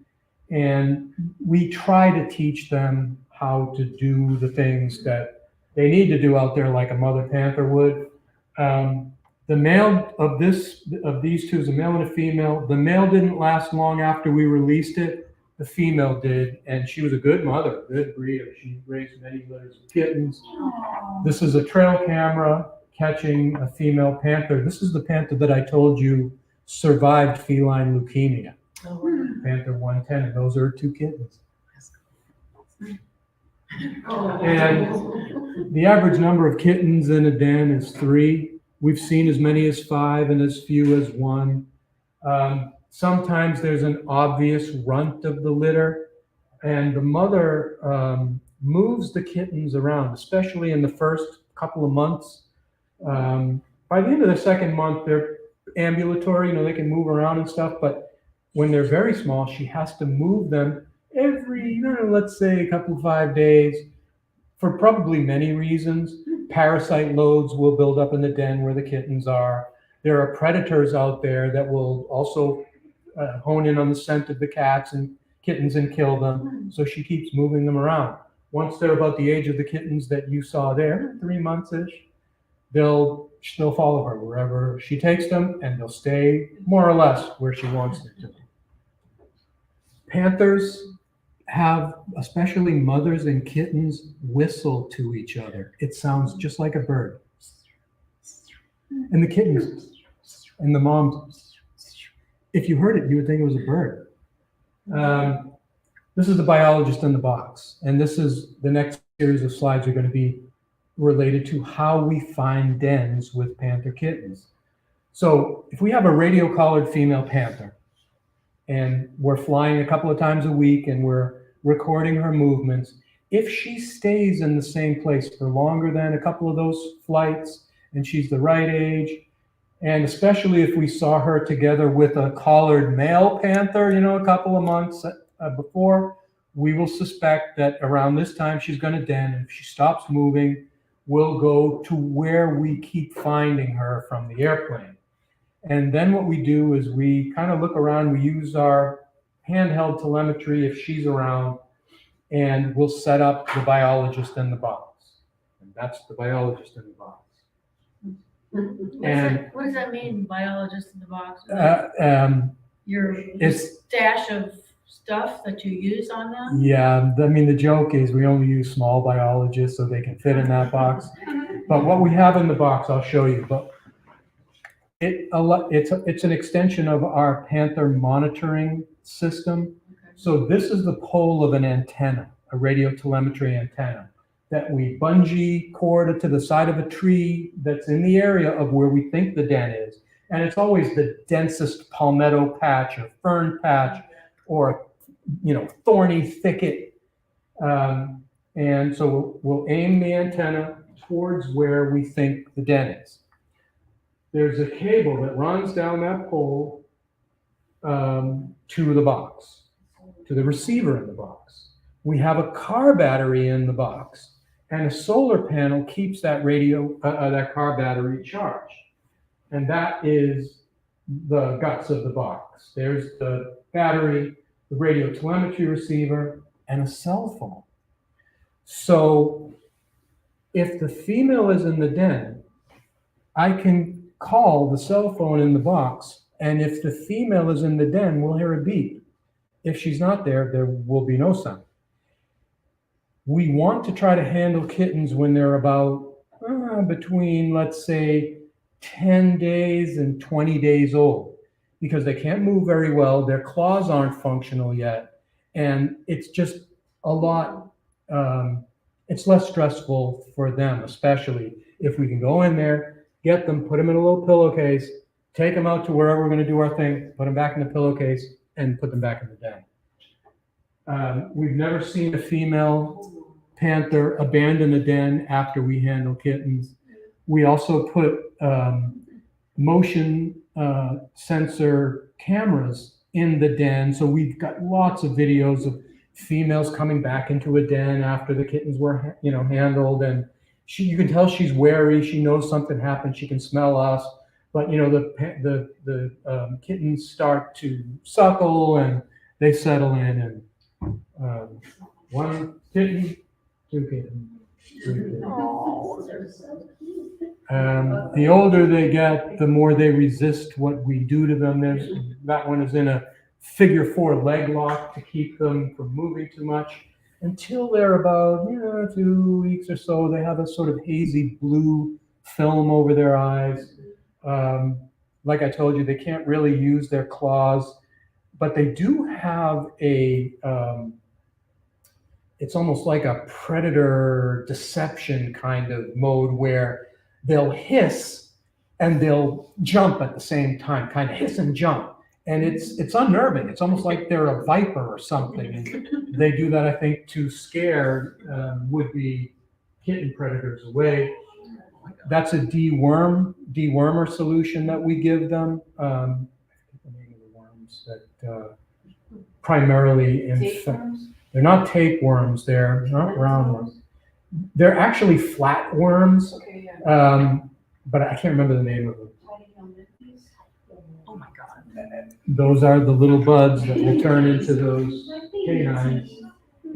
And we try to teach them how to do the things that they need to do out there, like a mother panther would. The male of these two is a male and a female. The male didn't last long after we released it. The female did, and she was a good mother, good breeder. She raised many litters of kittens. This is a trail camera catching a female panther. This is the panther that I told you survived feline leukemia. Panther 110, and those are 2 kittens. And the average number of kittens in a den is 3. We've seen as many as 5 and as few as 1. Sometimes there's an obvious runt of the litter, and the mother moves the kittens around, especially in the first couple of months. By the end of the second month, they're ambulatory, they can move around and stuff, but when they're very small, she has to move them every, let's say a couple of 5 days, for probably many reasons. Parasite loads will build up in the den where the kittens are. There are predators out there that will also hone in on the scent of the cats and kittens and kill them. So she keeps moving them around. Once they're about the age of the kittens that you saw there, 3 months-ish, they'll follow her wherever she takes them, and they'll stay more or less where she wants them to. Panthers have, especially mothers and kittens, whistle to each other. It sounds just like a bird. And the kittens and the moms, if you heard it, you would think it was a bird. This is the biologist in the box. And this is the next series of slides are going to be related to how we find dens with panther kittens. So if we have a radio-collared female panther, and we're flying a couple of times a week and we're recording her movements, if she stays in the same place for longer than a couple of those flights, and she's the right age, and especially if we saw her together with a collared male panther, a couple of months before, we will suspect that around this time she's going to den. And if she stops moving, we'll go to where we keep finding her from the airplane. And then what we do is we kind of look around. We use our handheld telemetry if she's around, and we'll set up the biologist in the box. And that's the biologist in the box. And What does that mean, biologist in the box? Your it's stash of stuff that you use on them? Yeah, the joke is we only use small biologists so they can fit in that box. But what we have in the box, I'll show you. But it's an extension of our Panther monitoring system. So this is the pole of an antenna, a radio telemetry antenna, that we bungee cord to the side of a tree that's in the area of where we think the den is. And it's always the densest palmetto patch or fern patch or, thorny thicket. And so we'll aim the antenna towards where we think the den is. There's a cable that runs down that pole to the box, to the receiver in the box. We have a car battery in the box, and a solar panel keeps that that car battery charged. And that is the guts of the box. There's the battery, the radio telemetry receiver, and a cell phone. So if the female is in the den, I can call the cell phone in the box, and if the female is in the den, we'll hear a beep. If she's not there, there will be no sound. We want to try to handle kittens when they're about between, let's say, 10 days and 20 days old, because they can't move very well. Their claws aren't functional yet. And it's just a lot, it's less stressful for them, especially if we can go in there, get them, put them in a little pillowcase, take them out to wherever we're going to do our thing, put them back in the pillowcase, and put them back in the den. We've never seen a female panther abandon a den after we handle kittens. We also put motion sensor cameras in the den, so we've got lots of videos of females coming back into a den after the kittens were, handled, and you can tell she's wary. She knows something happened. She can smell us, but the kittens start to suckle and they settle in, and one kitten, two kittens, three kittens. The older they get, the more they resist what we do to them. That one is in a figure 4 leg lock to keep them from moving too much. Until they're about 2 weeks or so, they have a sort of hazy blue film over their eyes. Like I told you, they can't really use their claws, but they do have it's almost like a predator deception kind of mode where they'll hiss and they'll jump at the same time, kind of hiss and jump. And it's unnerving. It's almost like they're a viper or something. And they do that, I think, to scare would-be kitten predators away. That's a dewormer solution that we give them. I think the name of the worms that primarily infect. They're not tapeworms. They're not roundworms. They're actually flatworms, but I can't remember the name of them. Oh my God. Those are the little buds that will turn into those canines.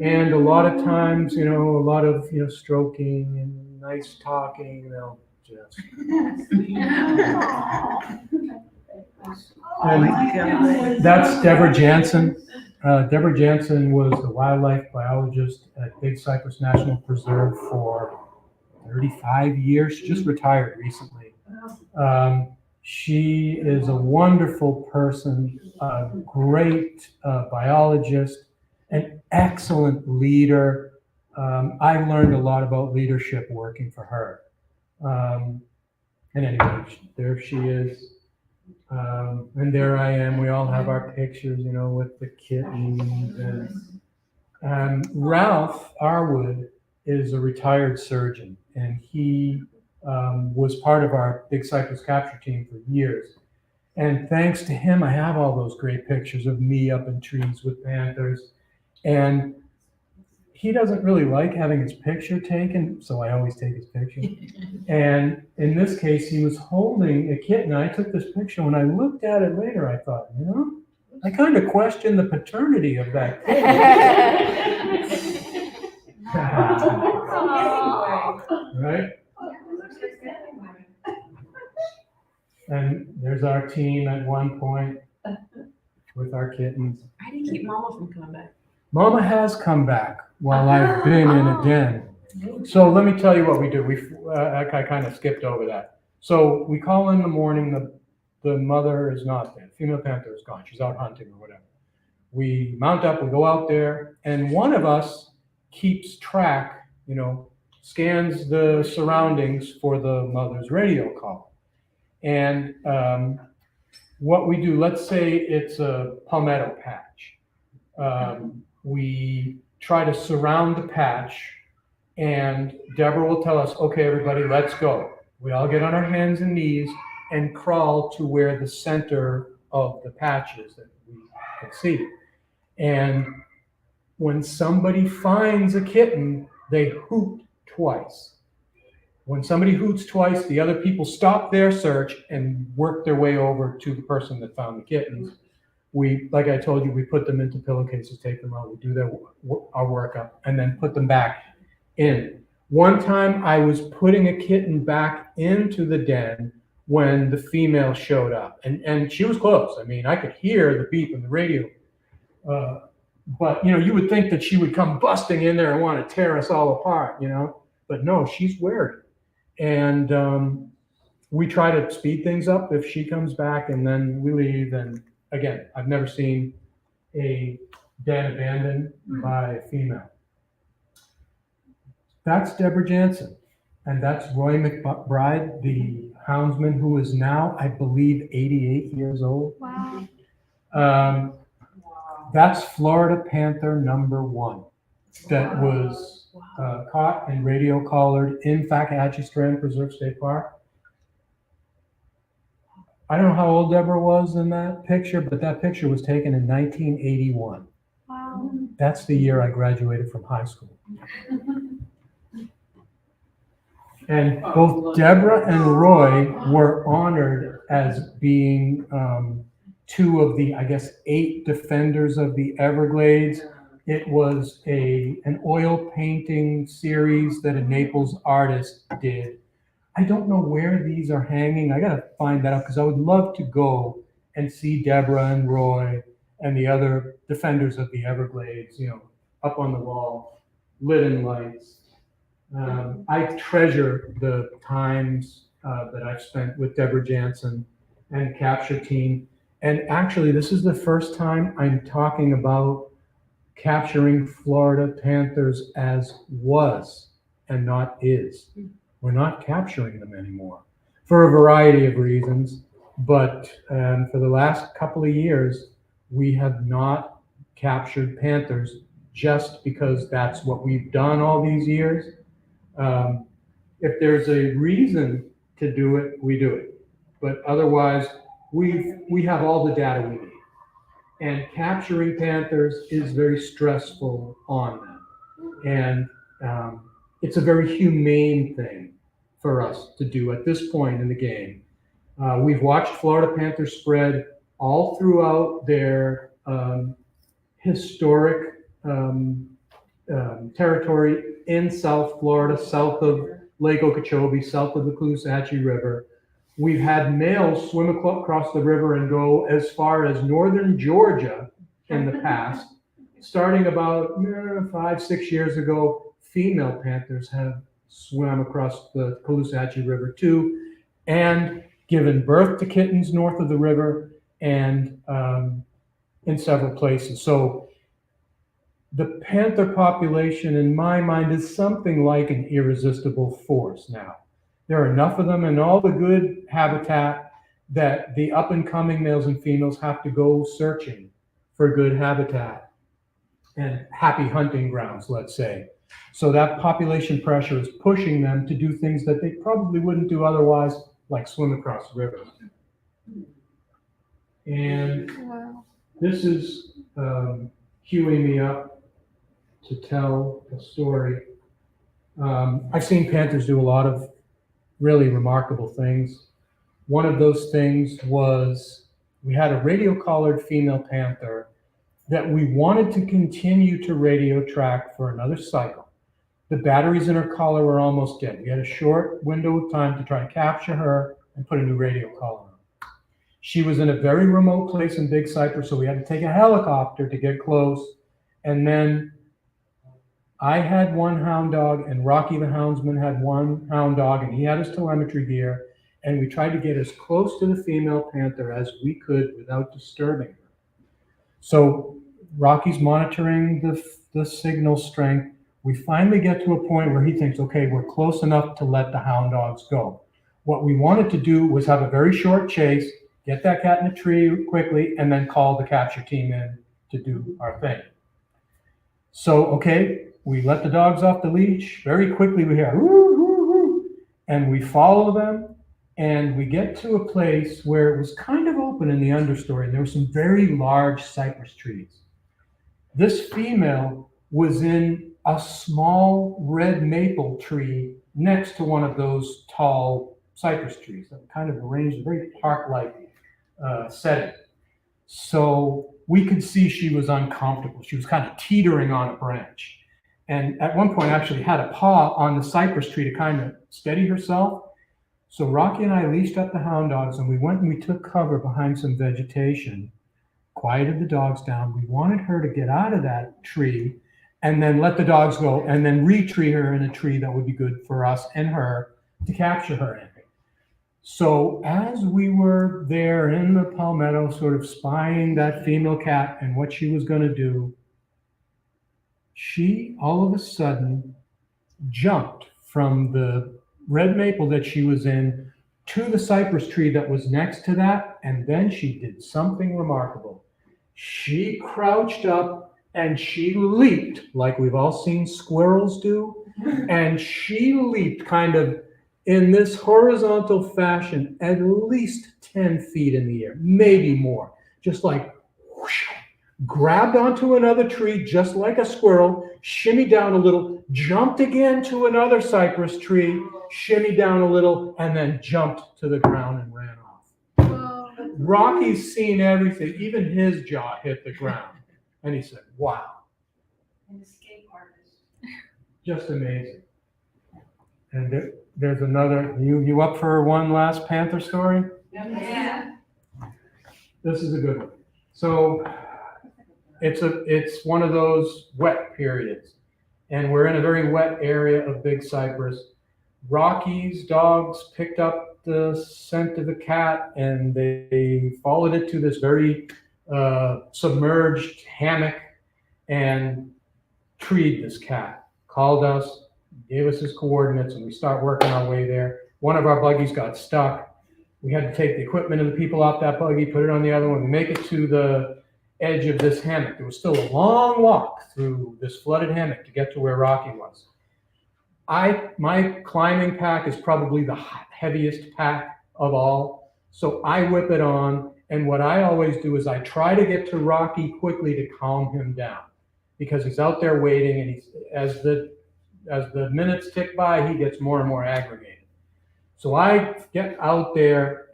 And a lot of times, a lot of stroking and nice talking, they'll just. And that's Deborah Jansen. Deborah Jansen was the wildlife biologist at Big Cypress National Preserve for 35 years. She just retired recently. She is a wonderful person, a great biologist, an excellent leader. I learned a lot about leadership working for her. And anyway, there she is. And there I am. We all have our pictures, with the kittens. And Ralph Arwood is a retired surgeon, and he was part of our Big Cypress capture team for years. And thanks to him, I have all those great pictures of me up in trees with panthers. And he doesn't really like having his picture taken, so I always take his picture. And in this case, he was holding a kitten. I took this picture. When I looked at it later, I thought, I kind of questioned the paternity of that kitten. Right? And there's our team at one point with our kittens. I didn't keep Mama from coming back. Mama has come back while I've been in a den. So let me tell you what we do. I kind of skipped over that. So we call in the morning. The mother is not there. Female panther is gone. She's out hunting or whatever. We mount up. We go out there, and one of us keeps track. Scans the surroundings for the mother's radio call. And what we do, let's say it's a palmetto patch. We try to surround the patch, and Deborah will tell us, okay, everybody, let's go. We all get on our hands and knees and crawl to where the center of the patch is that we can see. And when somebody finds a kitten, they hoot twice. When somebody hoots twice, the other people stop their search and work their way over to the person that found the kittens. Like I told you, we put them into pillowcases, take them out, we do our workup, and then put them back in. One time I was putting a kitten back into the den when the female showed up, and she was close. I mean, I could hear the beep in the radio. But, you would think that she would come busting in there and want to tear us all apart, but no, she's wary. And we try to speed things up if she comes back, and then we leave. And again, I've never seen a den abandoned by a female. That's Deborah Jansen, and that's Roy McBride, the houndsman who is now, I believe, 88 years old. Wow. That's Florida Panther #1 that was caught and radio collared in Fakahatchee Strand Preserve State Park. I don't know how old Deborah was in that picture, but that picture was taken in 1981. Wow. That's the year I graduated from high school. And both Deborah and Roy were honored as being 2 of the, I guess, 8 defenders of the Everglades. It was an oil painting series that a Naples artist did. I don't know where these are hanging. I gotta find that out because I would love to go and see Deborah and Roy and the other defenders of the Everglades, up on the wall, lit in lights. I treasure the times that I've spent with Deborah Jansen and capture team. And actually, this is the first time I'm talking about capturing Florida Panthers as was and not is. We're not capturing them anymore for a variety of reasons. But for the last couple of years, we have not captured Panthers just because that's what we've done all these years. If there's a reason to do it, we do it. But otherwise, we have all the data we need. And capturing Panthers is very stressful on them. And it's a very humane thing for us to do at this point in the game. We've watched Florida Panthers spread all throughout their historic territory in South Florida, south of Lake Okeechobee, south of the Caloosahatchee River. We've had males swim across the river and go as far as northern Georgia in the past. Starting about 5-6 years ago, female Panthers have swam across the Caloosahatchee River too, and given birth to kittens north of the river and in several places. So the Panther population, in my mind, is something like an irresistible force now. There are enough of them in all the good habitat that the up-and-coming males and females have to go searching for good habitat and happy hunting grounds, let's say. So that population pressure is pushing them to do things that they probably wouldn't do otherwise, like swim across rivers. And this is queuing me up to tell a story. I've seen Panthers do a lot of really remarkable things. One of those things was we had a radio collared female Panther that we wanted to continue to radio track for another cycle. The batteries in her collar were almost dead. We had a short window of time to try to capture her and put a new radio collar on. She was in a very remote place in Big Cypress, so we had to take a helicopter to get close. And then I had one hound dog, and Rocky the houndsman had one hound dog, and he had his telemetry gear, and we tried to get as close to the female Panther as we could without disturbing her. So Rocky's monitoring the signal strength. We finally get to a point where he thinks, okay, we're close enough to let the hound dogs go. What we wanted to do was have a very short chase, get that cat in the tree quickly, and then call the capture team in to do our thing. So, okay, we let the dogs off the leash. Very quickly we hear, woo, woo, woo, and we follow them, and we get to a place where it was kind of open in the understory, and there were some very large cypress trees. This female was in a small red maple tree next to one of those tall cypress trees that kind of arranged a very park-like setting. So we could see she was uncomfortable. She was kind of teetering on a branch. And at one point actually had a paw on the cypress tree to kind of steady herself. So Rocky and I leashed up the hound dogs, and we went and we took cover behind some vegetation. quieted the dogs down. We wanted her to get out of that tree and then let the dogs go and then re-tree her in a tree that would be good for us and her to capture her in. So as we were there in the palmetto, sort of spying that female cat and what she was going to do, she all of a sudden jumped from the red maple that she was in to the cypress tree that was next to that, and then she did something remarkable. She crouched up and she leaped like we've all seen squirrels do, and she leaped kind of in this horizontal fashion at least 10 feet in the air, maybe more, just like whoosh, grabbed onto another tree just like a squirrel, shimmied down a little, jumped again to another cypress tree, shimmied down a little, and then jumped to the ground and ran off. Rocky's seen everything, even his jaw hit the ground. And he said, wow. An escape artist. Just amazing. And there's another, you up for one last Panther story? Yeah. This is a good one. So it's one of those wet periods. And we're in a very wet area of Big Cypress. Rocky's dogs picked up the scent of the cat and they followed it to this very submerged hammock and treed this cat. Called us, gave us his coordinates, and we start working our way there. One of our buggies got stuck. We had to take the equipment and the people off that buggy, put it on the other one. We make it to the edge of this hammock. There was still a long walk through this flooded hammock to get to where Rocky was. My climbing pack is probably the heaviest pack of all. So I whip it on. And what I always do is I try to get to Rocky quickly to calm him down because he's out there waiting. And as the minutes tick by, he gets more and more aggravated. So I get out there.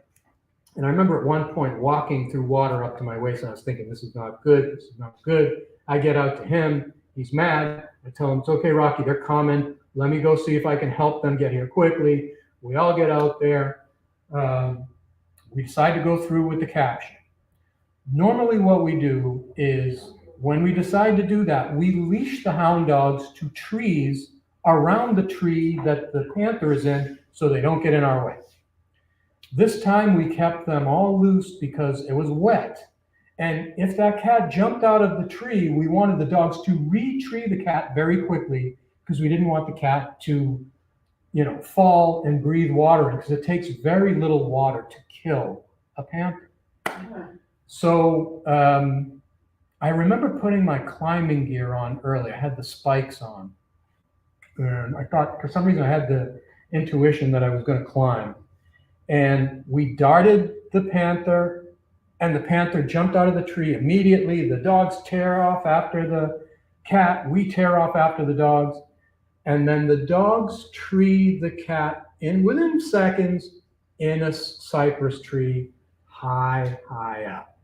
And I remember at one point walking through water up to my waist, and I was thinking, this is not good. This is not good. I get out to him. He's mad. I tell him, it's okay, Rocky. They're coming. Let me go see if I can help them get here quickly. We all get out there. We decide to go through with the capture. Normally what we do is when we decide to do that, we leash the hound dogs to trees around the tree that the Panther is in so they don't get in our way. This time we kept them all loose because it was wet. And if that cat jumped out of the tree, we wanted the dogs to re-tree the cat very quickly because we didn't want the cat to, fall and breathe water in because it takes very little water to kill a panther. So I remember putting my climbing gear on early. I had the spikes on. And I thought, for some reason, I had the intuition that I was going to climb. And we darted the panther, and the panther jumped out of the tree immediately. The dogs tear off after the cat. We tear off after the dogs. And then the dogs tree the cat within seconds in a cypress tree high, high up.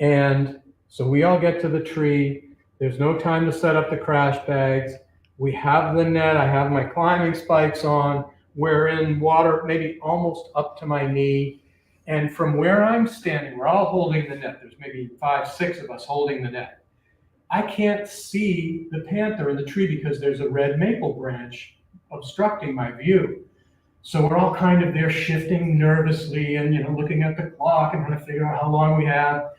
And so we all get to the tree. There's no time to set up the crash bags. We have the net. I have my climbing spikes on. We're in water, maybe almost up to my knee. And from where I'm standing, we're all holding the net. There's maybe 5, 6 of us holding the net. I can't see the panther in the tree because there's a red maple branch obstructing my view. So we're all kind of there shifting nervously and, looking at the clock and trying to figure out how long we have.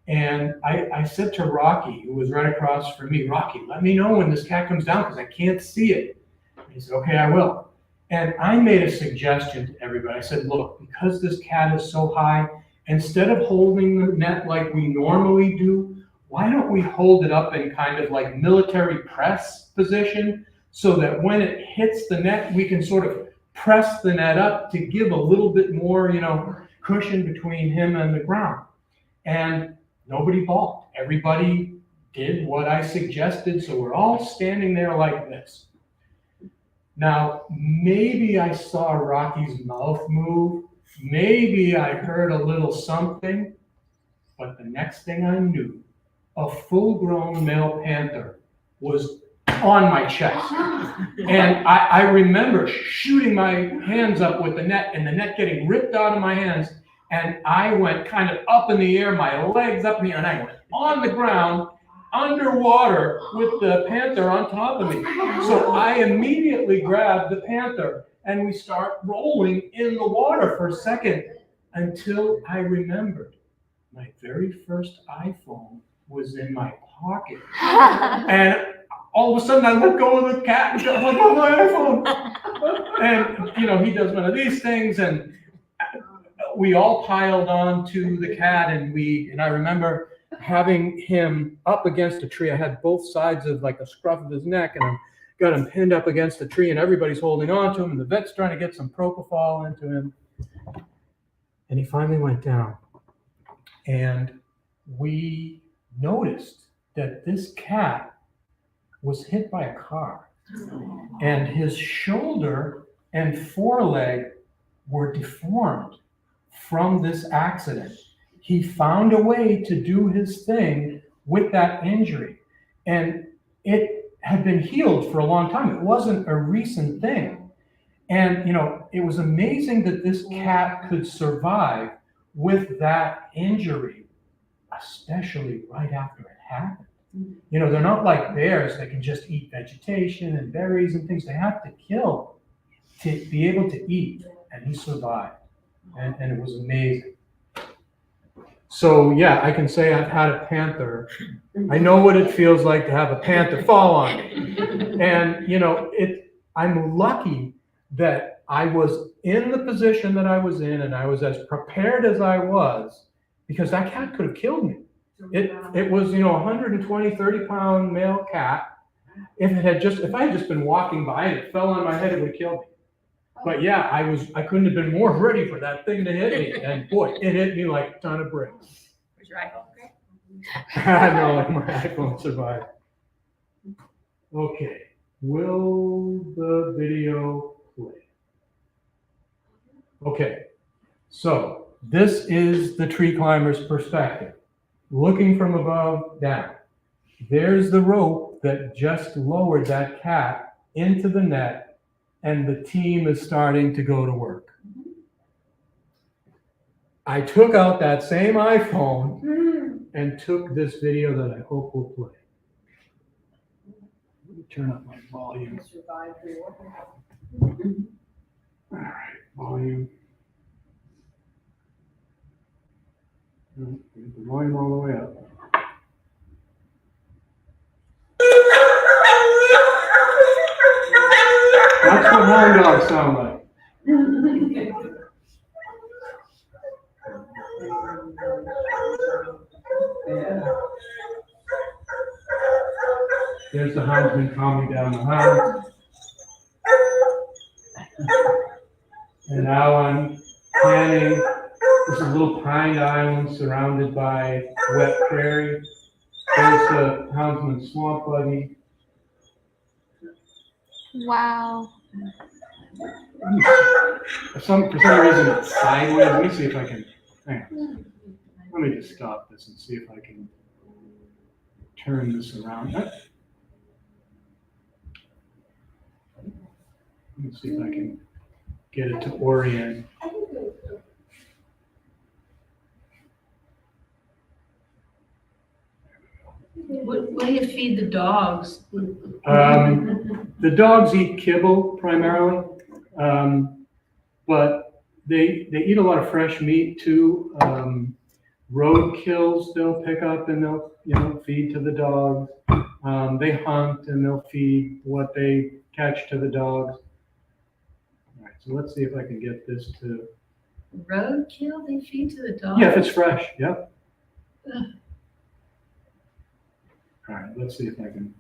And I said to Rocky, who was right across from me, Rocky, let me know when this cat comes down because I can't see it. And he said, okay, I will. And I made a suggestion to everybody. I said, look, because this cat is so high, instead of holding the net like we normally do, why don't we hold it up in kind of like military press position so that when it hits the net, we can sort of press the net up to give a little bit more, cushion between him and the ground. And nobody balked. Everybody did what I suggested. So we're all standing there like this. Now, maybe I saw Rocky's mouth move. Maybe I heard a little something. But the next thing I knew, a full-grown male panther was on my chest. And I remember shooting my hands up with the net and the net getting ripped out of my hands. And I went kind of up in the air, my legs up in the air, and I went on the ground, underwater, with the panther on top of me. So I immediately grabbed the panther, and we start rolling in the water for a second until I remembered my very first iPhone was in my pocket. And all of a sudden I let go of the cat and I'm like, oh, my iPhone. And, you know, he does one of these things, and we all piled on to the cat, and I remember having him up against a tree. I had both sides of like a scruff of his neck, and I got him pinned up against the tree, and everybody's holding on to him, and the vet's trying to get some propofol into him. And he finally went down. And we noticed that this cat was hit by a car, and his shoulder and foreleg were deformed from this accident. He found a way to do his thing with that injury, and it had been healed for a long time. It wasn't a recent thing. And, you know, it was amazing that this cat could survive with that injury, especially right after it happened. You know, they're not like bears that can just eat vegetation and berries and things. They have to kill to be able to eat, and he survived, and it was amazing. So yeah, I can say I've had a panther. I know what it feels like to have a panther fall on me. And, you know, I'm lucky that I was in the position that I was in, and I was as prepared as I was, because that cat could have killed me. It was, you know, 120, 30-pound male cat. If I had just been walking by and it fell on my head, it would have killed me. But yeah, I couldn't have been more ready for that thing to hit me. And boy, it hit me like a ton of bricks. Was your iPhone great? No, like my iPhone survived. Okay, will the video play? Okay, so this is the tree climber's perspective, looking from above down. There's the rope that just lowered that cat into the net, and the team is starting to go to work. I took out that same iPhone and took this video that I hope will play. Let me turn up my volume. All right, volume. Get the volume all the way up. That's what hound dogs sound like. There's the houndsman calming down the hound. And now I'm panning. This is a little pine island surrounded by wet prairie. There's the houndsman's swamp buggy. Wow. For some reason it's sideways. Let me see if I can. Hang on. Let me just stop this and see if I can turn this around. Let me see if I can get it to orient. What do you feed the dogs? The dogs eat kibble primarily, but they eat a lot of fresh meat too. Roadkills they'll pick up and they'll feed to the dogs. They hunt and they'll feed what they catch to the dogs. All right, so let's see if I can get this to Roadkill they feed to the dogs? Yeah, if it's fresh, yep. All right, let's see if I can.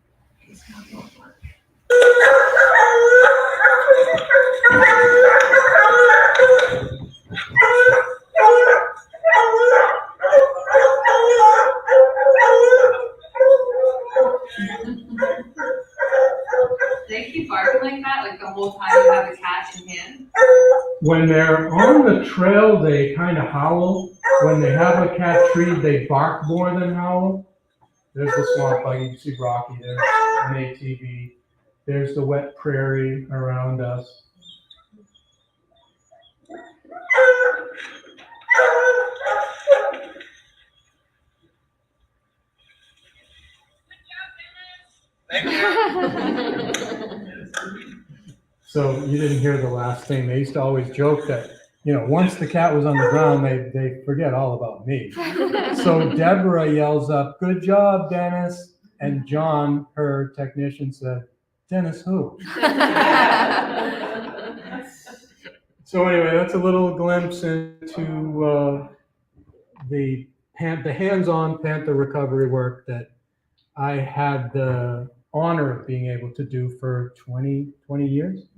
They keep barking like that, like the whole time you have a cat in hand? When they're on the trail, they kind of howl. When they have a cat treed, they bark more than howl. There's the swamp buggy. You see Rocky there, an ATV. There's the wet prairie around us. So you didn't hear the last thing. They used to always joke that, once the cat was on the ground, they forget all about me. So Deborah yells up, "Good job, Dennis." And John, her technician, said, "Dennis who?" So anyway, that's a little glimpse into the hands-on Panther recovery work that I had the honor of being able to do for 20 years.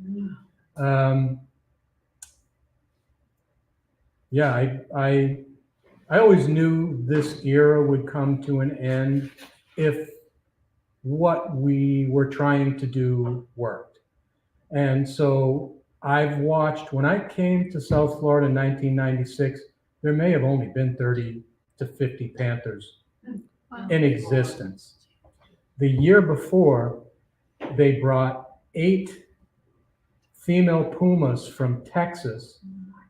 Yeah, I always knew this era would come to an end if what we were trying to do worked. And so I've watched, when I came to South Florida in 1996, there may have only been 30 to 50 Panthers in existence. The year before, they brought 8 female Pumas from Texas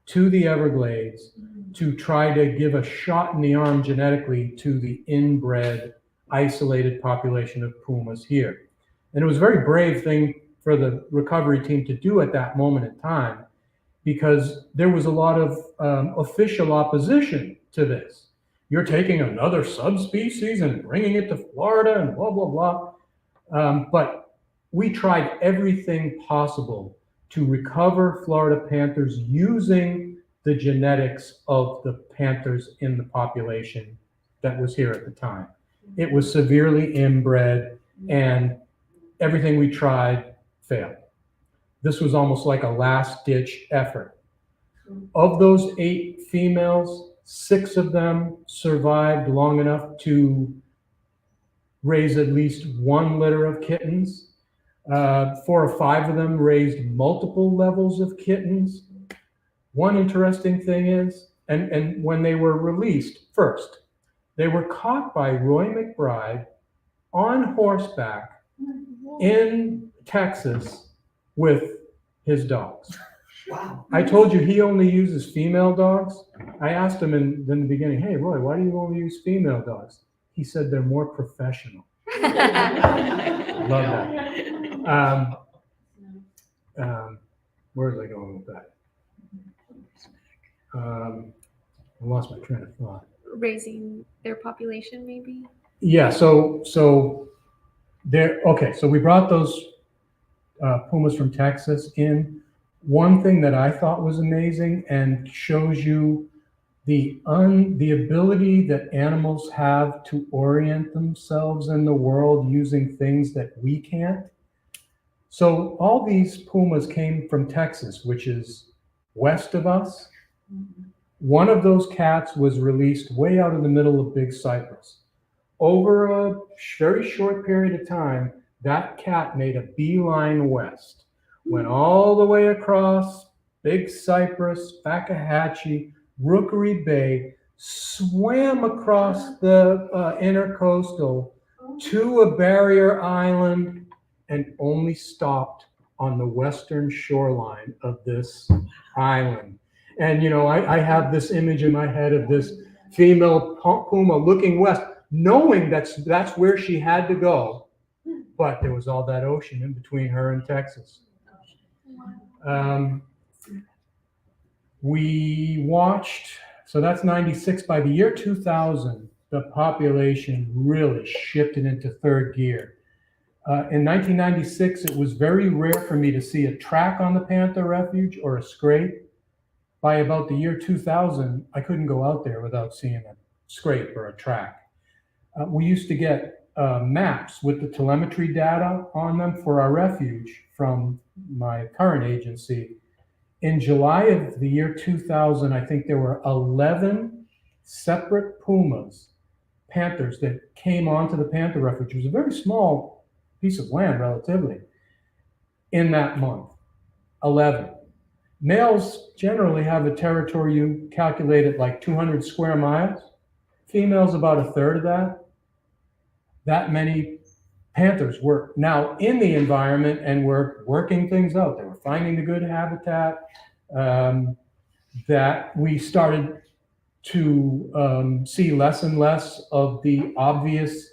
to the Everglades to try to give a shot in the arm genetically to the inbred, isolated population of Pumas here. And it was a very brave thing for the recovery team to do at that moment in time, because there was a lot of official opposition to this. You're taking another subspecies and bringing it to Florida and blah, blah, blah. But we tried everything possible to recover Florida panthers using the genetics of the panthers in the population that was here at the time. It was severely inbred, and everything we tried failed. This was almost like a last-ditch effort. Of those 8 females, 6 of them survived long enough to raise at least 1 litter of kittens. 4 or 5 of them raised multiple levels of kittens. One interesting thing is, and when they were released first, they were caught by Roy McBride on horseback in Texas with his dogs. Wow. I told you he only uses female dogs. I asked him in the beginning, "Hey, Roy, why do you only use female dogs?" He said they're more professional. Love that. Where was I going with that? I lost my train of thought. Raising their population, maybe? Yeah, so there. Okay, so we brought those Pumas from Texas in. One thing that I thought was amazing and shows you the ability that animals have to orient themselves in the world using things that we can't. So all these Pumas came from Texas, which is west of us. One of those cats was released way out in the middle of Big Cypress. Over a very short period of time, that cat made a beeline west, went all the way across Big Cypress, Fakahatchee, Rookery Bay, swam across the intercoastal to a barrier island, and only stopped on the western shoreline of this island. And, I have this image in my head of this female Puma looking west, knowing that's where she had to go, but there was all that ocean in between her and Texas. We watched, so that's 96. By the year 2000, the population really shifted into third gear. In 1996, it was very rare for me to see a track on the Panther Refuge or a scrape. By about the year 2000, I couldn't go out there without seeing a scrape or a track. We used to get maps with the telemetry data on them for our refuge from my current agency. In July of the year 2000, I think there were 11 separate Pumas, Panthers, that came onto the Panther Refuge. It was a very small piece of land, relatively, in that month. 11. Males generally have a territory you calculate at like 200 square miles. Females about a third of that. That many Panthers were now in the environment and were working things out. They were finding the good habitat. That we started to see less and less of the obvious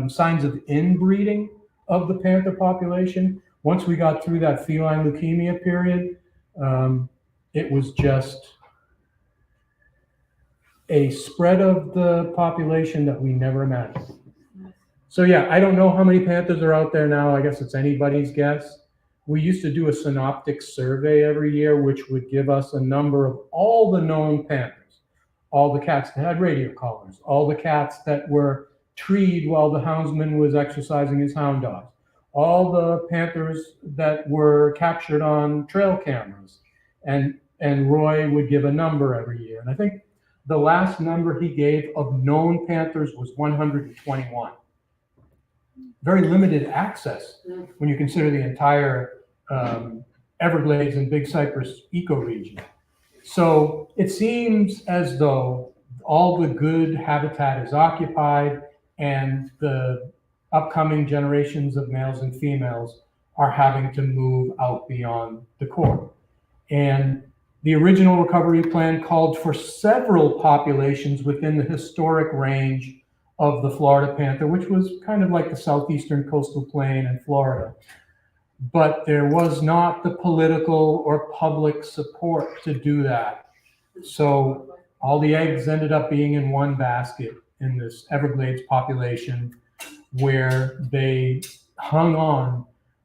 signs of inbreeding of the Panther population. once we got through that feline leukemia period, it was just a spread of the population that we never imagined. So yeah, I don't know how many panthers are out there now. I guess it's anybody's guess. We used to do a synoptic survey every year, which would give us a number of all the known panthers, all the cats that had radio collars, all the cats that were treed while the houndsman was exercising his hound dogs, all the panthers that were captured on trail cameras. And Roy would give a number every year. And I think the last number he gave of known panthers was 121. Very limited access when you consider the entire Everglades and Big Cypress ecoregion. So it seems as though all the good habitat is occupied and the upcoming generations of males and females are having to move out beyond the core. And the original recovery plan called for several populations within the historic range of the Florida panther, which was kind of like the southeastern coastal plain in Florida. But there was not the political or public support to do that. So all the eggs ended up being in one basket in this Everglades population, where they hung on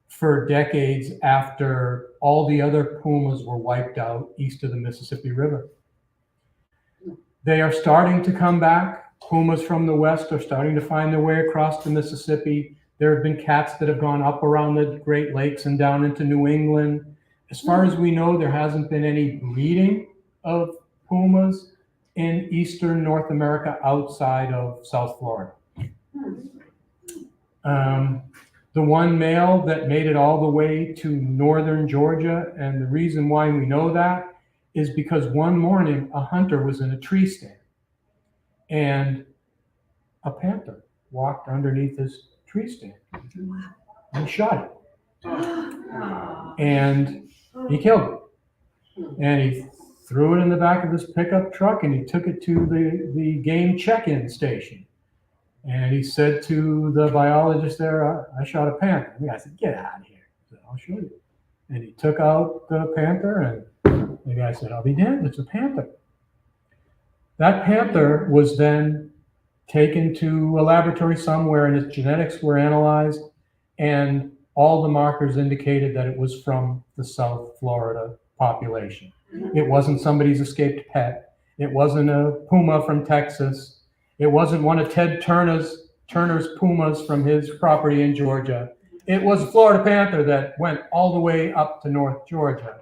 for decades after all the other pumas were wiped out east of the Mississippi River. They are starting to come back. Pumas from the west are starting to find their way across the Mississippi. There have been cats that have gone up around the Great Lakes and down into New England. As far as we know, there hasn't been any breeding of pumas in eastern North America outside of South Florida. The one male that made it all the way to northern Georgia, and the reason why we know that is because one morning a hunter was in a tree stand and a panther walked underneath this tree stand and shot it. And he killed it. And he threw it in the back of this pickup truck and he took it to the game check-in station. And he said to the biologist there, I shot a panther. And the guy said, get out of here. He said, I'll show you. And he took out the panther and the guy said, I'll be damned, it's a panther. That panther was then taken to a laboratory somewhere and its genetics were analyzed and all the markers indicated that it was from the South Florida population. It wasn't somebody's escaped pet. It wasn't a puma from Texas. It wasn't one of Ted Turner's pumas from his property in Georgia. It was a Florida panther that went all the way up to North Georgia.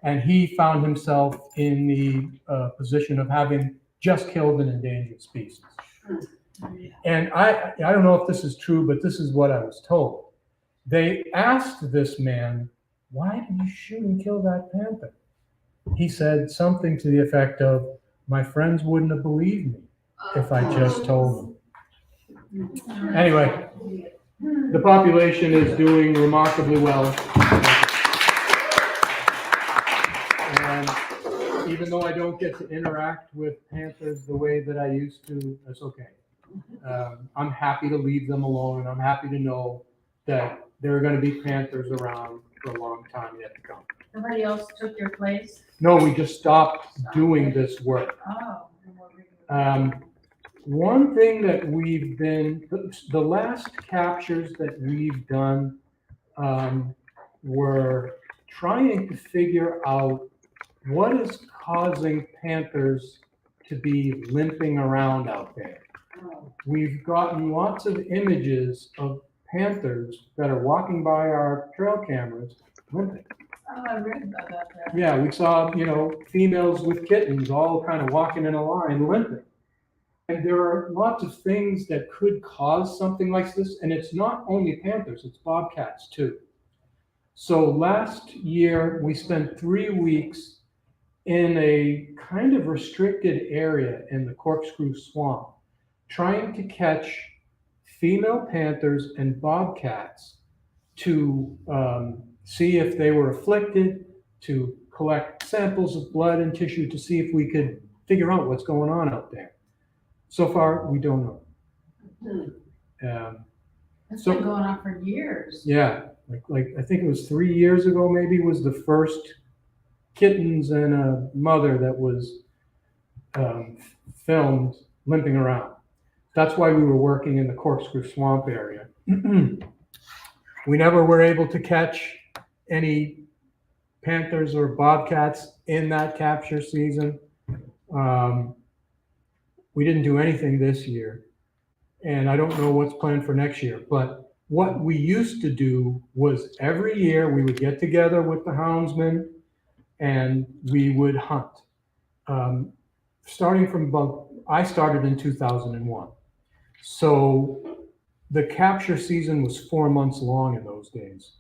And he found himself in the position of having just killed an endangered species. And I don't know if this is true, but this is what I was told. They asked this man, why did you shoot and kill that panther? He said something to the effect of, my friends wouldn't have believed me if I just told them. Anyway, the population is doing remarkably well. And even though I don't get to interact with panthers the way that I used to, that's okay. I'm happy to leave them alone. I'm happy to know that there are going to be panthers around for a long time yet to come. Somebody else took your place? No, we just stopped doing this work. Oh. One thing that we've been, the last captures that we've done were trying to figure out what is causing panthers to be limping around out there. We've gotten lots of images of panthers that are walking by our trail cameras limping. Oh, I read about that. Yeah, we saw, females with kittens all kind of walking in a line limping. And there are lots of things that could cause something like this. And it's not only panthers, it's bobcats too. So last year, we spent 3 weeks in a kind of restricted area in the Corkscrew Swamp, trying to catch female panthers and bobcats to see if they were afflicted, to collect samples of blood and tissue to see if we could figure out what's going on out there. So far, we don't know. It's been going on for years. Yeah. like I think it was 3 years ago, maybe, was the first kittens and a mother that was filmed limping around. That's why we were working in the Corkscrew Swamp area. We never were able to catch any panthers or bobcats in that capture season. We didn't do anything this year, and I don't know what's planned for next year. But what we used to do was every year we would get together with the houndsmen and we would hunt. Starting from I started in 2001. So the capture season was 4 months long in those days.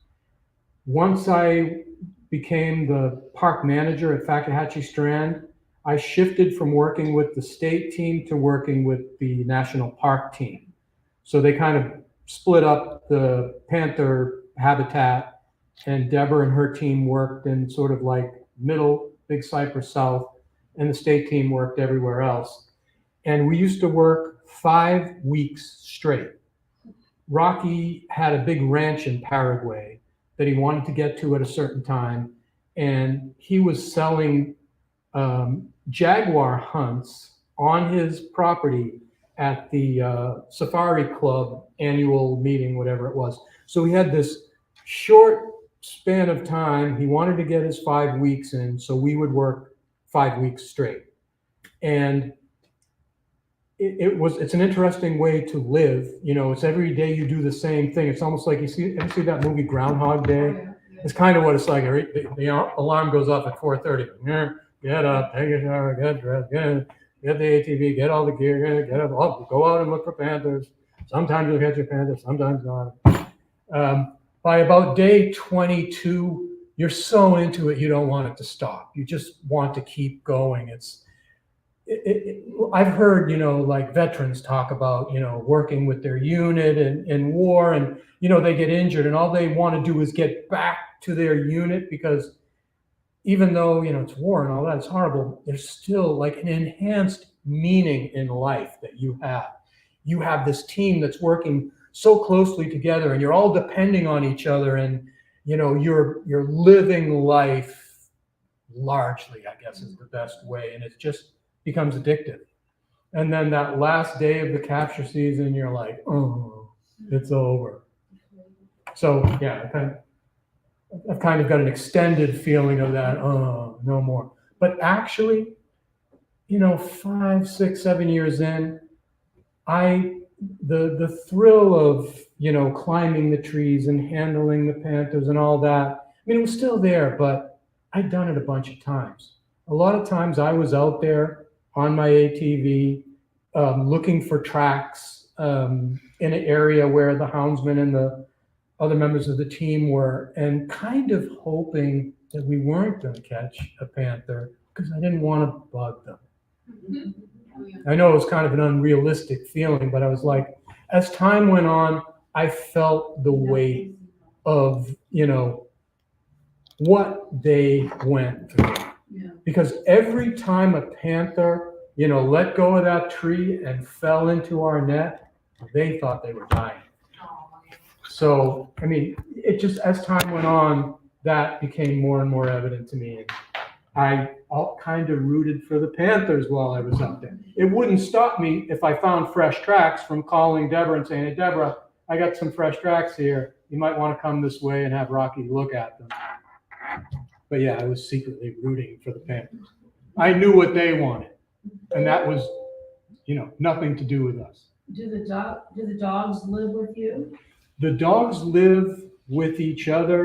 Once I became the park manager at Fakahatchee Strand, I shifted from working with the state team to working with the national park team. So they kind of split up the panther habitat, and Deborah and her team worked in sort of like middle Big Cypress South, and the state team worked everywhere else. And we used to work 5 weeks straight. Rocky had a big ranch in Paraguay that he wanted to get to at a certain time, and he was selling jaguar hunts on his property at the Safari Club annual meeting, whatever it was. So he had this short span of time. He wanted to get his 5 weeks in, so we would work 5 weeks straight. And it's an interesting way to live. You know, it's every day you do the same thing. It's almost like ever see that movie Groundhog Day? It's kind of what it's like. The alarm goes off at 4:30. Get up, take a shower, get dressed, get the ATV, get all the gear, get up, go out and look for panthers. Sometimes you'll catch a panther, sometimes not. By about day 22, you're so into it, you don't want it to stop. You just want to keep going. I've heard, like veterans talk about, working with their unit in war, and, they get injured and all they want to do is get back to their unit, because even though, it's war and all that, it's horrible, there's still like an enhanced meaning in life that you have. You have this team that's working so closely together, and you're all depending on each other, and, you're living life largely, I guess is the best way, and it just becomes addictive. And then that last day of the capture season, you're like, oh, it's over. So yeah, I've kind of got an extended feeling of that, oh, no more. But actually, 5, 6, 7 years in, the thrill of, climbing the trees and handling the panthers and all that, it was still there, but I'd done it a bunch of times. A lot of times I was out there on my ATV, looking for tracks in an area where the houndsmen and the other members of the team were, and kind of hoping that we weren't going to catch a panther, because I didn't want to bug them. I know it was kind of an unrealistic feeling, but I was like, as time went on, I felt the weight of, what they went through. Yeah. Because every time a panther, let go of that tree and fell into our net, they thought they were dying. So, it just, as time went on, that became more and more evident to me. And I kind of rooted for the Panthers while I was out there. It wouldn't stop me if I found fresh tracks from calling Deborah and saying, hey, Deborah, I got some fresh tracks here. You might want to come this way and have Rocky look at them. But yeah, I was secretly rooting for the Panthers. I knew what they wanted, and that was, nothing to do with us. Do the dogs live with you? The dogs live with each other